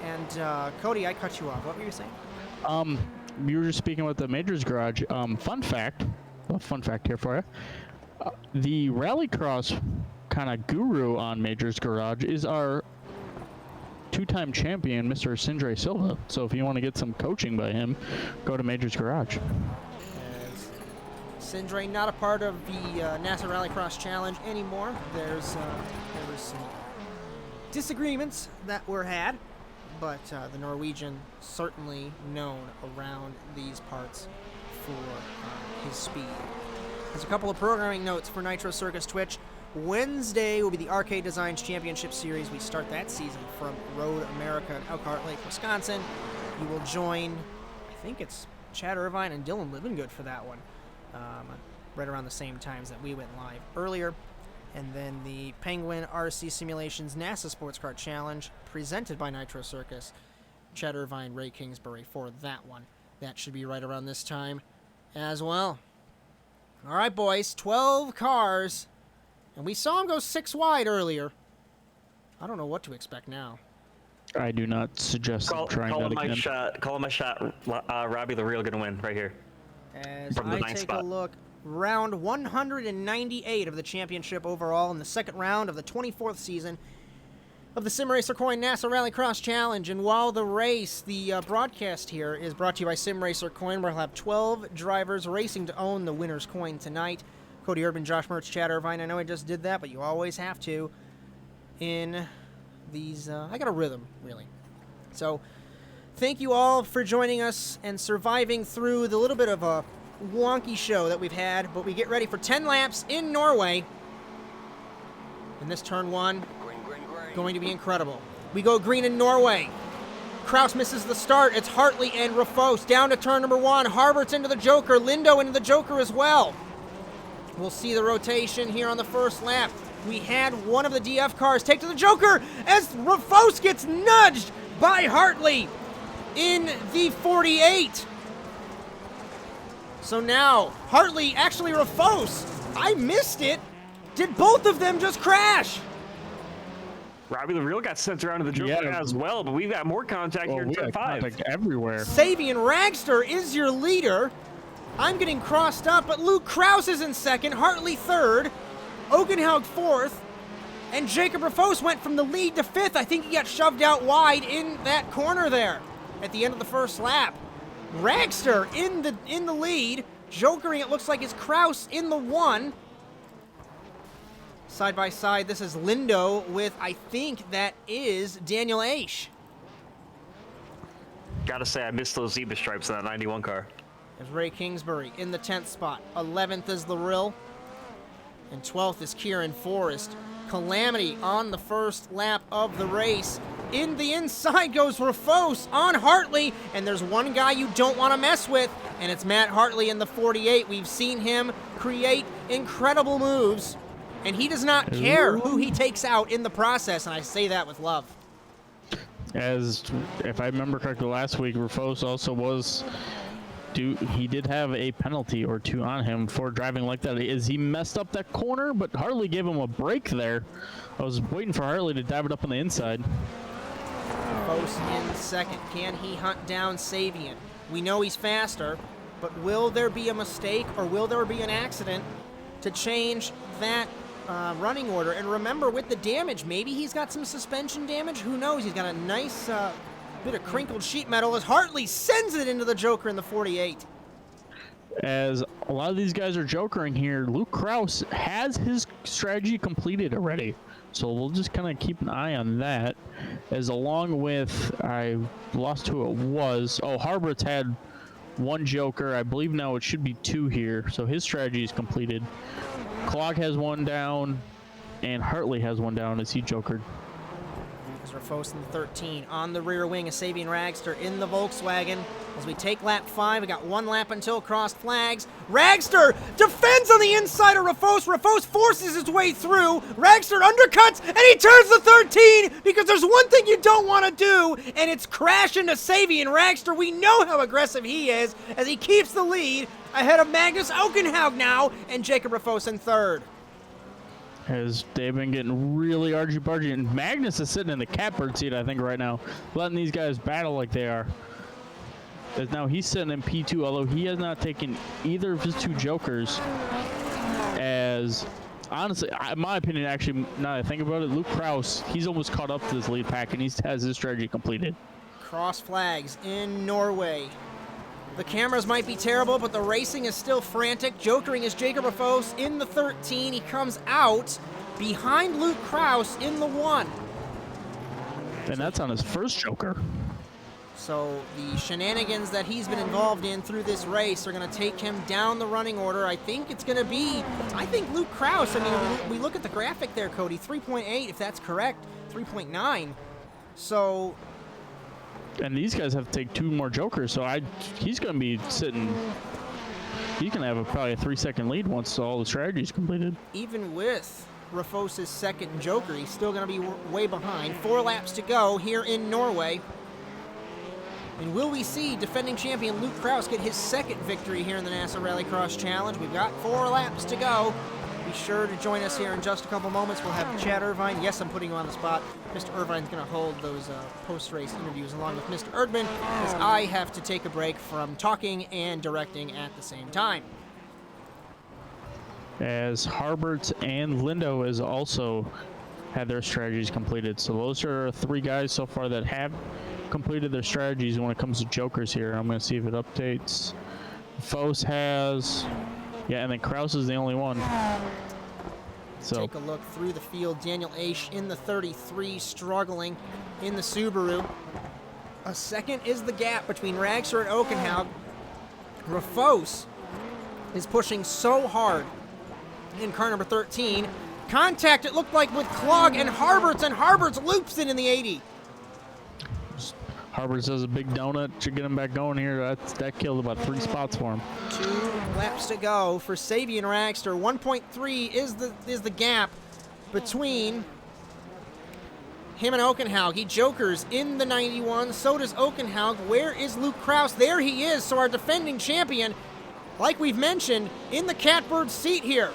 And Cody, I cut you off. What were you saying? You were just speaking with the Major's Garage. Fun fact here for you. The Rallycross kind of guru on Major's Garage is our two-time champion, Mr. Sindre Silva. So if you want to get some coaching by him, go to Major's Garage. As Sindre not a part of the NASA Rallycross Challenge anymore. There was some disagreements that were had, but the Norwegian certainly known around these parts for his speed. There's a couple of programming notes for Nitro Circus Twitch. Wednesday will be the Arcade Designs Championship Series. We start that season from Road America in Elkhart Lake, Wisconsin. You will join, I think it's Chad Irvine and Dylan Livingood for that one, right around the same times that we went live earlier. And then the Penguin RC Simulations NASA Sports Car Challenge, presented by Nitro Circus. Chad Irvine, Ray Kingsbury for that one. That should be right around this time as well. All right, boys, 12 cars. And we saw him go 6 wide earlier. I don't know what to expect now. I do not suggest trying that again. Call my shot. Robbie the Real gonna win right here. As From the I ninth take spot. a look, round 198 of the championship overall in the second round of the 24th season of the Simracer Coin NASA Rallycross Challenge. And while the race, the broadcast here is brought to you by Simracer Coin, we'll have 12 drivers racing to own the winner's coin tonight. Cody, Erdmann, Josh Mertz, Chad Irvine. I know I just did that, but you always have to in these. I got a rhythm, really. So thank you all for joining us and surviving through the little bit of a wonky show that we've had, but we get ready for 10 laps in Norway. And this turn 1, going to be incredible. We go green in Norway. Kraus misses the start. It's Hartley and Rafos down to turn number 1. Harbert's into the Joker. Lindo into the Joker as well. We'll see the rotation here on the first lap. We had one of the DF cars take to the Joker as Rafos gets nudged by Hartley in the 48. So now, Hartley, actually Rafos, I missed it. Did both of them just crash? Robbie the Real got sent around to the Joker as well, but we've got more contact here in we turn got 5. contact everywhere. Savian Ragster is your leader. I'm getting crossed up, but Luke Kraus is in second, Hartley third, Ogenhaug fourth, and Jacob Rafos went from the lead to fifth. I think he got shoved out wide in that corner there at the end of the first lap. Ragster in the lead, jokering it looks like it's Kraus in the 1. Side by side, this is Lindo with, I think that is Daniel Aish. Gotta say, I missed those zebra stripes in that 91 car. There's Ray Kingsbury in the 10th spot. 11th is Larill. And 12th is Kieran Forrest. Calamity on the first lap of the race. In the inside goes Rafos on Hartley. And there's one guy you don't want to mess with, and it's Matt Hartley in the 48. We've seen him create incredible moves, and he does not care who he takes out in the process, and I say that with love. As, if I remember correctly, last week, Rafos also he did have a penalty or 2 on him for driving like that. He messed up that corner, but Hartley gave him a break there. I was waiting for Hartley to dive it up on the inside. Rafos in second. Can he hunt down Savian? We know he's faster, but will there be a mistake or will there be an accident to change that running order? And remember, with the damage, maybe he's got some suspension damage. Who knows? He's got a nice bit of crinkled sheet metal as Hartley sends it into the Joker in the 48. As a lot of these guys are jokering here, Luke Kraus has his strategy completed already. So we'll just kind of keep an eye on that. As along with, I lost who it was. Oh, Harbert's had 1 joker. I believe now it should be 2 here. So his strategy is completed. Clog has 1 down, and Hartley has 1 down as he jokered. There's Rafos in the 13. On the rear wing, a Sabian Ragster in the Volkswagen. As we take lap 5, we got 1 lap until crossed flags. Ragster defends on the inside of Rafos. Rafos forces his way through. Ragster undercuts, and he turns the 13 because there's one thing you don't want to do, and it's crash into Sabian Ragster. We know how aggressive he is as he keeps the lead ahead of Magnus Okenhaug now, and Jacob Rafos in third. As they've been getting really argy-bargy, and Magnus is sitting in the catbird seat, I think, right now, letting these guys battle like they are. As now he's sitting in P2, although he has not taken either of his 2 jokers. As honestly, in my opinion, actually, now that I think about it, Luke Krause, he's almost caught up to this lead pack, and he has his strategy completed. Cross flags in Norway. The cameras might be terrible, but the racing is still frantic. Jokering is Jacob Rafos in the 13. He comes out behind Luke Krause in the 1. And that's on his first Joker. So the shenanigans that he's been involved in through this race are going to take him down the running order. I think it's going to be, Luke Krause. I mean, we look at the graphic there, Cody, 3.8, if that's correct, 3.9. So... And these guys have to take 2 more Jokers, so he's going to be sitting... He can have probably a 3-second lead once all the strategy's completed. Even with Rafos' second Joker, he's still going to be way behind. 4 laps to go here in Norway. And will we see defending champion Luke Krause get his second victory here in the NASA Rallycross Challenge? We've got 4 laps to go. Be sure to join us here in just a couple moments. We'll have Chad Irvine. Yes, I'm putting you on the spot. Mr. Irvine's going to hold those post-race interviews along with Mr. Erdmann, as I have to take a break from talking and directing at the same time. As Harbert and Lindo has also had their strategies completed. So those are 3 guys so far that have completed their strategies when it comes to Jokers here. I'm going to see if it updates. Foes has... Yeah, and then Krause is the only one. So take a look through the field. Daniel Aish in the 33, struggling in the Subaru. A second is the gap between Ragster and Okenhaug. Rafos is pushing so hard in car number 13. Contact, it looked like, with Clog and Harberts loops it in the 80. Harbert does a big donut to get him back going here. That killed about 3 spots for him. 2 laps to go for Sabian Ragster. 1.3 is the gap between him and Okenhaug. He Jokers in the 91. So does Okenhaug. Where is Luke Krause? There he is. So our defending champion, like we've mentioned, in the catbird seat here.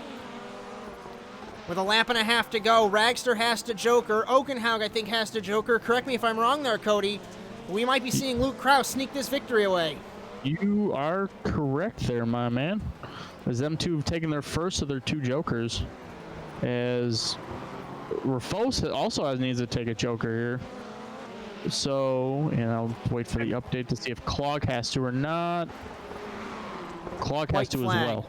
With a lap and a half to go, Ragster has to Joker. Okenhaug, I think, has to Joker. Correct me if I'm wrong there, Cody. We might be seeing Luke Krause sneak this victory away. You are correct there, my man. As them 2 have taken their first of their 2 Jokers. As Rafos also needs to take a Joker here. So, and I'll wait for the update to see if Clog has to or not. Clog has to as well.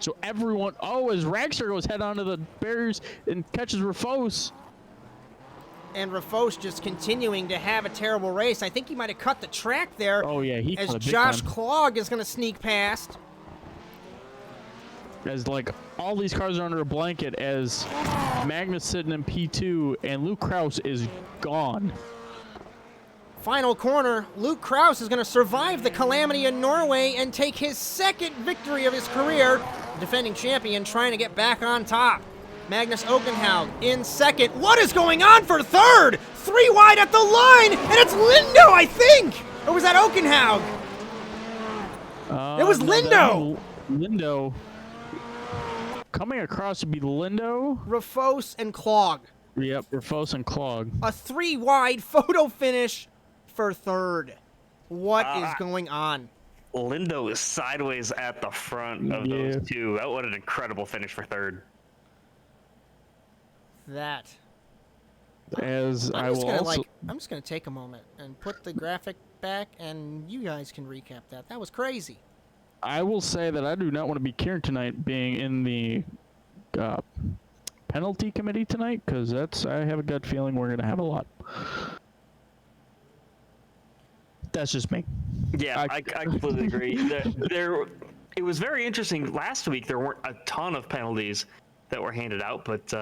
So everyone, as Ragster goes head on to the barriers and catches Rafos. And Rafos just continuing to have a terrible race. I think he might have cut the track there. Oh, yeah, he as cut a big Josh time. Clog is going to sneak past. As, like, all these cars are under a blanket as Magnus sitting in P2 and Luke Krause is gone. Final corner, Luke Krause is going to survive the calamity in Norway and take his second victory of his career. Defending champion trying to get back on top. Magnus Okenhaug in second. What is going on for third? 3 wide at the line, and it's Lindo, I think! Or was that Okenhaug? It was Lindo! Lindo. Coming across to be Lindo. Rafos and Clog. Yep, Rafos and Clog. A 3 wide photo finish for third. What is going on? Lindo is sideways at the front of those 2. What an incredible finish for third. That. I'm just gonna take a moment and put the graphic back, and you guys can recap that. That was crazy. I will say that I do not want to be Kieran tonight, being in the penalty committee tonight, because I have a gut feeling we're gonna have a lot. That's just me. Yeah, I completely agree. It was very interesting. Last week there weren't a ton of penalties that were handed out, but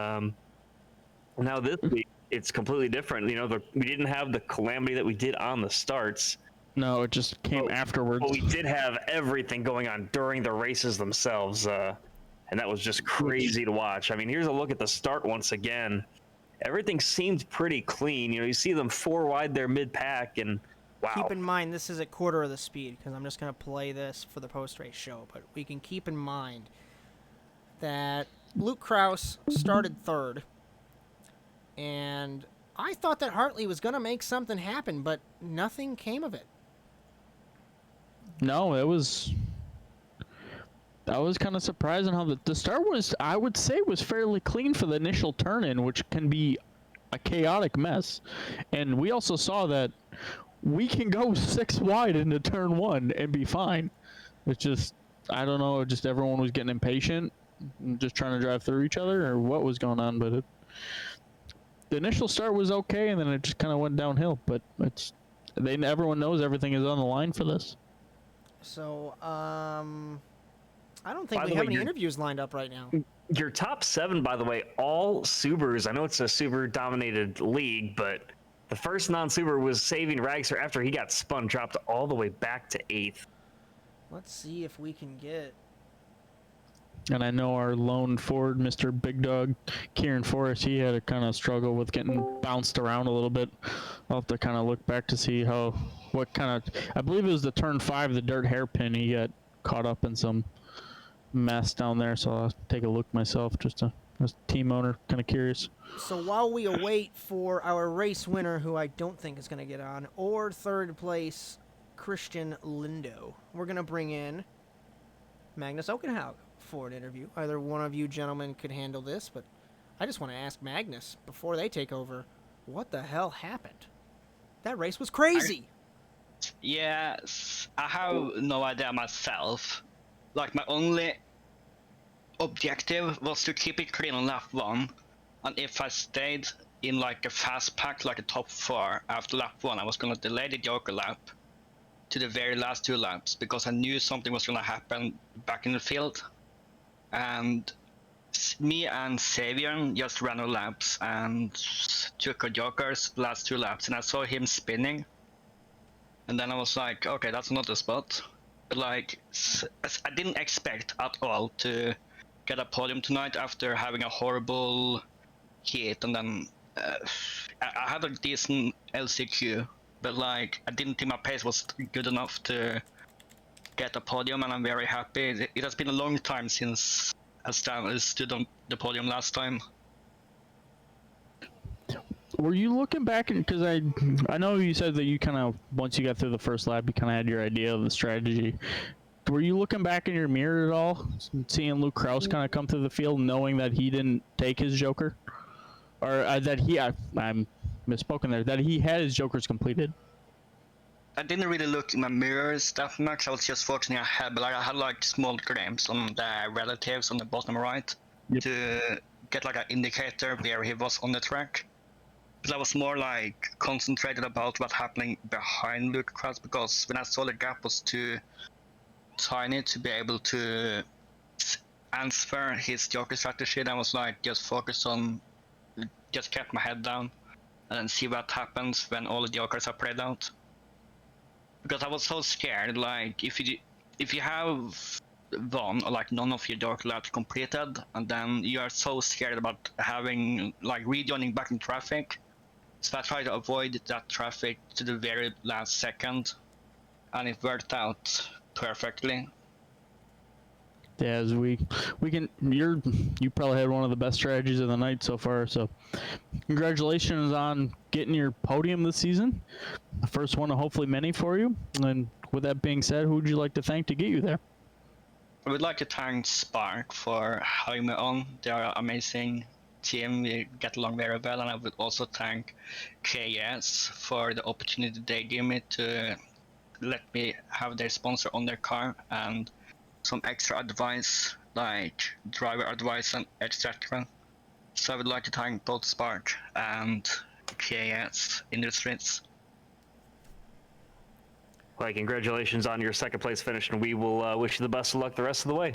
now this week it's completely different. You know, we didn't have the calamity that we did on the starts. No, it just came afterwards. But we did have everything going on during the races themselves, and that was just crazy to watch. I mean, here's a look at the start once again. Everything seemed pretty clean. You know, you see them 4 wide there mid-pack, and wow. Keep in mind, this is at quarter of the speed, because I'm just going to play this for the post-race show, but we can keep in mind that Luke Krause started third, and I thought that Hartley was going to make something happen, but nothing came of it. No, it was... I was kind of surprised on how the start was, I would say, was fairly clean for the initial turn-in, which can be a chaotic mess. And we also saw that we can go 6 wide into turn 1 and be fine. It's just, I don't know, just everyone was getting impatient, just trying to drive through each other, or what was going on, but the initial start was okay, and then it just kind of went downhill. But everyone knows everything is on the line for this. So, I don't think By we the have way, any you're- interviews lined up right now. Your top 7, by the way, all Subarus. I know it's a Subaru-dominated league, but the first non-Subaru was saving Ragster after he got spun, dropped all the way back to 8th. Let's see if we can get... And I know our lone Ford, Mr. Big Dog, Kieran Forrest, he had a kind of struggle with getting bounced around a little bit. I'll have to kind of look back to see what kind of, I believe it was the turn 5, the dirt hairpin, he got caught up in some mess down there, so I'll take a look myself, just as team owner, kind of curious. So while we await for our race winner, who I don't think is going to get on, or third place, Christian Lindo, we're going to bring in Magnus Okenhaug for an interview. Either one of you gentlemen could handle this, but I just want to ask Magnus, before they take over, what the hell happened? That race was crazy! Yes, I have no idea myself. Like, my only objective was to keep it clean on lap 1, and if I stayed in like a fast pack, like a top 4 after lap 1, I was gonna delay the Joker lap to the very last 2 laps, because I knew something was gonna happen back in the field. And me and Savion just ran our laps and took our Jokers last 2 laps, and I saw him spinning. And then I was like, okay, that's not the spot. But like, I didn't expect at all to get a podium tonight after having a horrible heat, and then I had a decent LCQ, but like, I didn't think my pace was good enough to get a podium, and I'm very happy. It has been a long time since I stood on the podium last time. Were you looking back, because I know you said that you kind of, once you got through the first lap, you kind of had your idea of the strategy. Were you looking back in your mirror at all, seeing Luke Krause kind of come through the field, knowing that he didn't take his Joker? Or I'm misspoken there, that he had his Jokers completed? I didn't really look in my mirrors that much. I was just focusing ahead, but like, I had like small glimpses on the relatives on the bottom right to get like an indicator where he was on the track. But I was more like concentrated about what's happening behind Luke Krause, because when I saw the gap was too tiny to be able to answer his jockey strategy, I was like just focused on, just kept my head down and then see what happens when all the jokers are played out. Because I was so scared, like if you have one or like none of your joker laps completed, and then you are so scared about having like rejoining back in traffic. So I tried to avoid that traffic to the very last second, and it worked out perfectly. Yeah, as we can, you probably had one of the best strategies of the night so far. So, congratulations on getting your podium this season, the first one of hopefully many for you. And with that being said, who would you like to thank to get you there? I would like to thank Spark for having me on. They are an amazing team. We get along very well, and I would also thank KS for the opportunity they gave me to let me have their sponsor on their car and some extra advice, like driver advice and etc. So I would like to thank both Spark and KS Industries. Well, congratulations on your second place finish, and we will wish you the best of luck the rest of the way.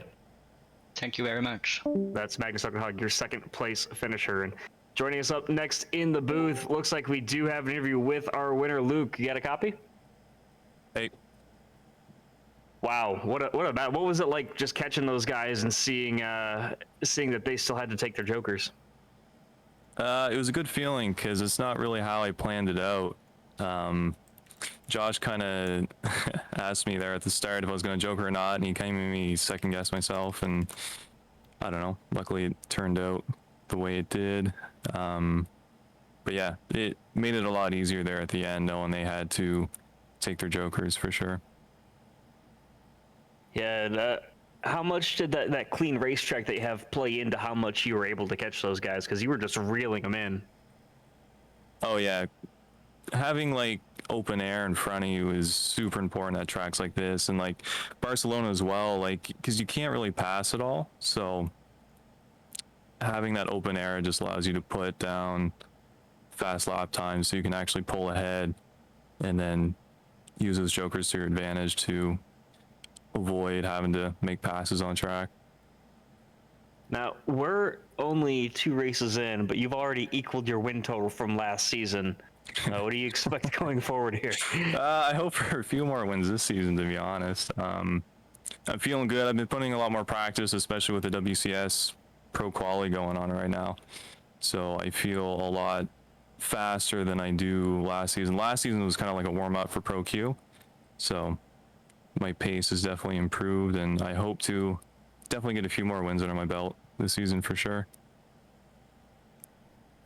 Thank you very much. That's Magnus Okenhaug, your second place finisher. And joining us up next in the booth, looks like we do have an interview with our winner, Luke. You got a copy? Hey. Wow, what was it like just catching those guys and seeing that they still had to take their jokers? It was a good feeling because it's not really how I planned it out. Josh kind of asked me there at the start if I was going to joker or not, and he kind of made me second guess myself, and I don't know, luckily it turned out the way it did. But yeah, it made it a lot easier there at the end, knowing they had to take their jokers for sure. Yeah, how much did that clean racetrack that you have play into how much you were able to catch those guys? Because you were just reeling them in. Oh yeah, having like open air in front of you is super important at tracks like this, and like Barcelona as well, like because you can't really pass at all, so having that open air just allows you to put down fast lap times so you can actually pull ahead and then use those jokers to your advantage to avoid having to make passes on track. Now, we're only 2 races in, but you've already equaled your win total from last season. What do you expect going forward here? I hope for a few more wins this season, to be honest. I'm feeling good. I've been putting a lot more practice, especially with the WCS Pro Quali going on right now. So I feel a lot faster than I do last season. Last season was kind of like a warm-up for Pro Q. So my pace has definitely improved, and I hope to definitely get a few more wins under my belt this season for sure.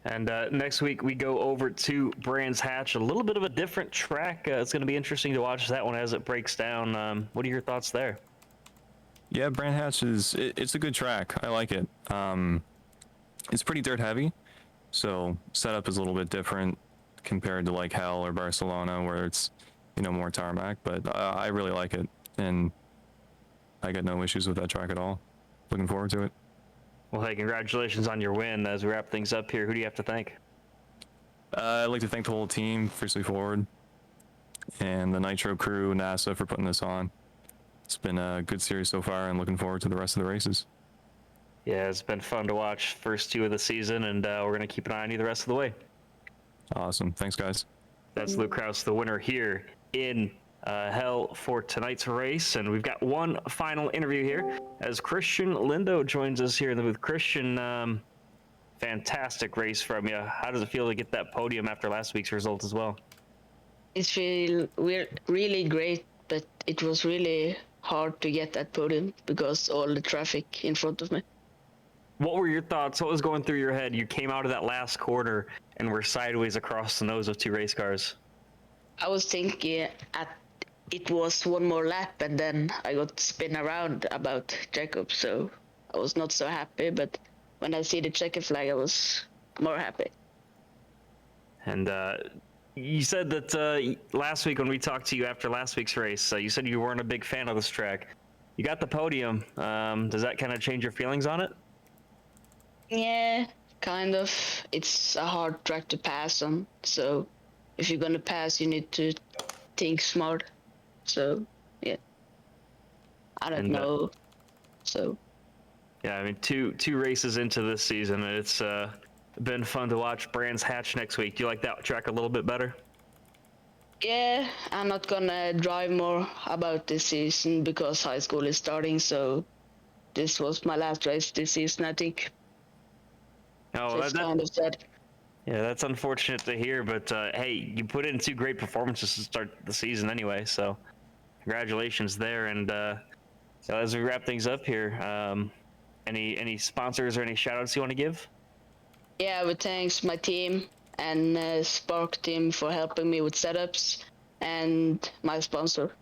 And next week we go over to Brands Hatch, a little bit of a different track. It's going to be interesting to watch that one as it breaks down. What are your thoughts there? Yeah, Brand Hatch it's a good track. I like it. It's pretty dirt heavy, so setup is a little bit different compared to like Hell or Barcelona, where it's more tarmac. But I really like it, and I got no issues with that track at all. Looking forward to it. Well, hey, congratulations on your win. As we wrap things up here, who do you have to thank? I'd like to thank the whole team, Firstly Forward, and the Nitro crew, NASA, for putting this on. It's been a good series so far, and looking forward to the rest of the races. Yeah, it's been fun to watch first 2 of the season, and we're going to keep an eye on you the rest of the way. Awesome. Thanks, guys. That's Luke Krause, the winner here in Hell for tonight's race. And we've got one final interview here as Christian Lindo joins us here in the booth. Christian, fantastic race from you. How does it feel to get that podium after last week's result as well? It's really great, but it was really hard to get that podium because all the traffic in front of me. What were your thoughts? What was going through your head? You came out of that last quarter and were sideways across the nose of 2 race cars. I was thinking it was one more lap, and then I got spin around about Jacob, so I was not so happy. But when I see the checker flag, I was more happy. And you said that last week when we talked to you after last week's race, you said you weren't a big fan of this track. You got the podium. Does that kind of change your feelings on it? Yeah, kind of. It's a hard track to pass on, so if you're gonna pass, you need to think smart. So, yeah. I don't know. So. Yeah, I mean, two races into this season, it's been fun to watch Brands Hatch next week. Do you like that track a little bit better? Yeah, I'm not gonna drive more about this season because high school is starting, so this was my last race this season, I think. Oh, so it's kind of sad. Yeah, that's unfortunate to hear, but hey, you put in 2 great performances to start the season anyway, so congratulations there. And so as we wrap things up here, any sponsors or any shout-outs you want to give? Yeah, but thanks my team and Spark team for helping me with setups, and my sponsor.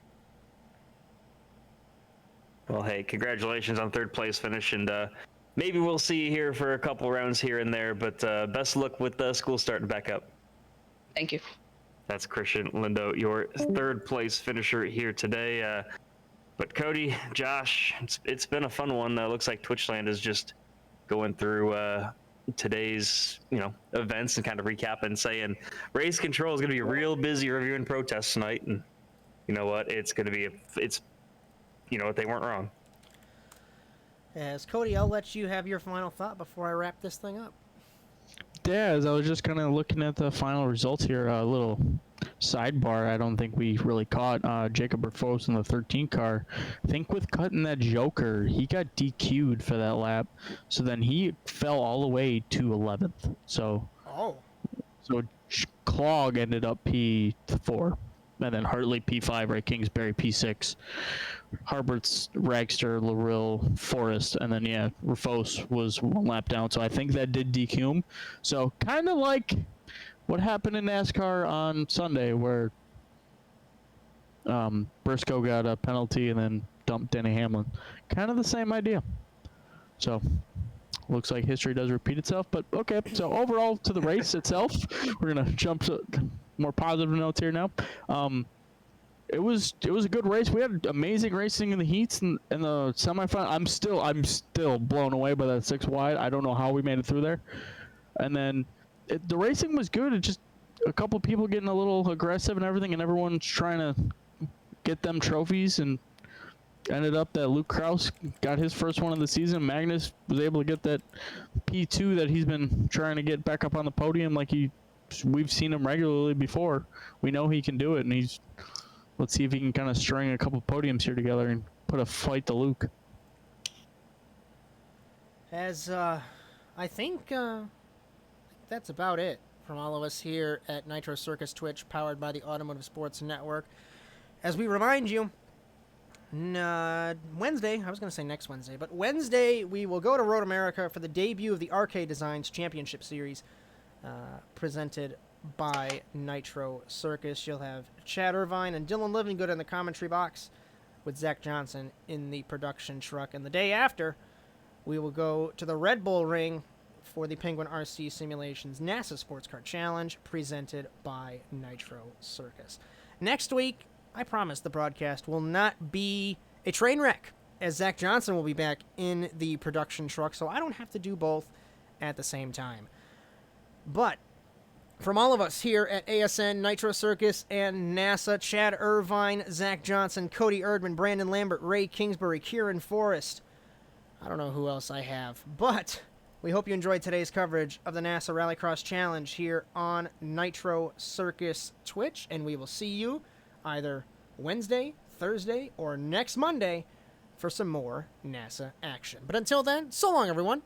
Well, hey, congratulations on 3rd place finish, and maybe we'll see you here for a couple rounds here and there, but best of luck with school starting back up. Thank you. That's Christian Lindo, your 3rd place finisher here today. But Cody, Josh, it's been a fun one. Looks like Twitchland is just going through today's events and kind of recap and saying race control is going to be real busy reviewing protests tonight, and you know what? It's going to be what, they weren't wrong. As Cody, I'll let you have your final thought before I wrap this thing up. Yeah, as I was just kind of looking at the final results here, a little sidebar I don't think we really caught. Jacob Rufos in the 13 car. I think with cutting that Joker, he got DQ'd for that lap. So then he fell all the way to 11th. So Clog ended up P4. And then Hartley P5, Ray Kingsbury P6. Harbert's Ragster, Larill, Forrest, and then Rufos was 1 lap down. So I think that did DQ him. So kind of like what happened in NASCAR on Sunday, where Briscoe got a penalty and then dumped Denny Hamlin. Kind of the same idea. So, looks like history does repeat itself. But okay, so overall to the race itself, we're gonna jump to more positive notes here now. It was a good race. We had amazing racing in the heats and the semifinal. I'm still blown away by that 6 wide. I don't know how we made it through there. And then the racing was good. It just a couple people getting a little aggressive and everything, and everyone's trying to get them trophies. And ended up that Luke Kraus got his first one of the season. Magnus was able to get that P2 that he's been trying to get back up on the podium. Like we've seen him regularly before. We know he can do it, and let's see if he can kind of string a couple podiums here together and put a fight to Luke. As I think that's about it from all of us here at Nitro Circus Twitch, powered by the Automotive Sports Network. As we remind you, Wednesday, I was going to say next Wednesday, but Wednesday we will go to Road America for the debut of the Arcade Designs Championship Series, presented by Nitro Circus. You'll have Chad Irvine and Dylan Livingood in the commentary box with Zach Johnson in the production truck. And the day after, we will go to the Red Bull Ring for the Penguin RC Simulations NASA Sports Car Challenge, presented by Nitro Circus. Next week, I promise the broadcast will not be a train wreck, as Zach Johnson will be back in the production truck, so I don't have to do both at the same time. But from all of us here at ASN, Nitro Circus, and NASA, Chad Irvine, Zach Johnson, Cody Erdmann, Brandon Lambert, Ray Kingsbury, Kieran Forrest, I don't know who else I have, but we hope you enjoyed today's coverage of the NASA Rallycross Challenge here on Nitro Circus Twitch, and we will see you either Wednesday, Thursday, or next Monday for some more NASA action. But until then, so long, everyone.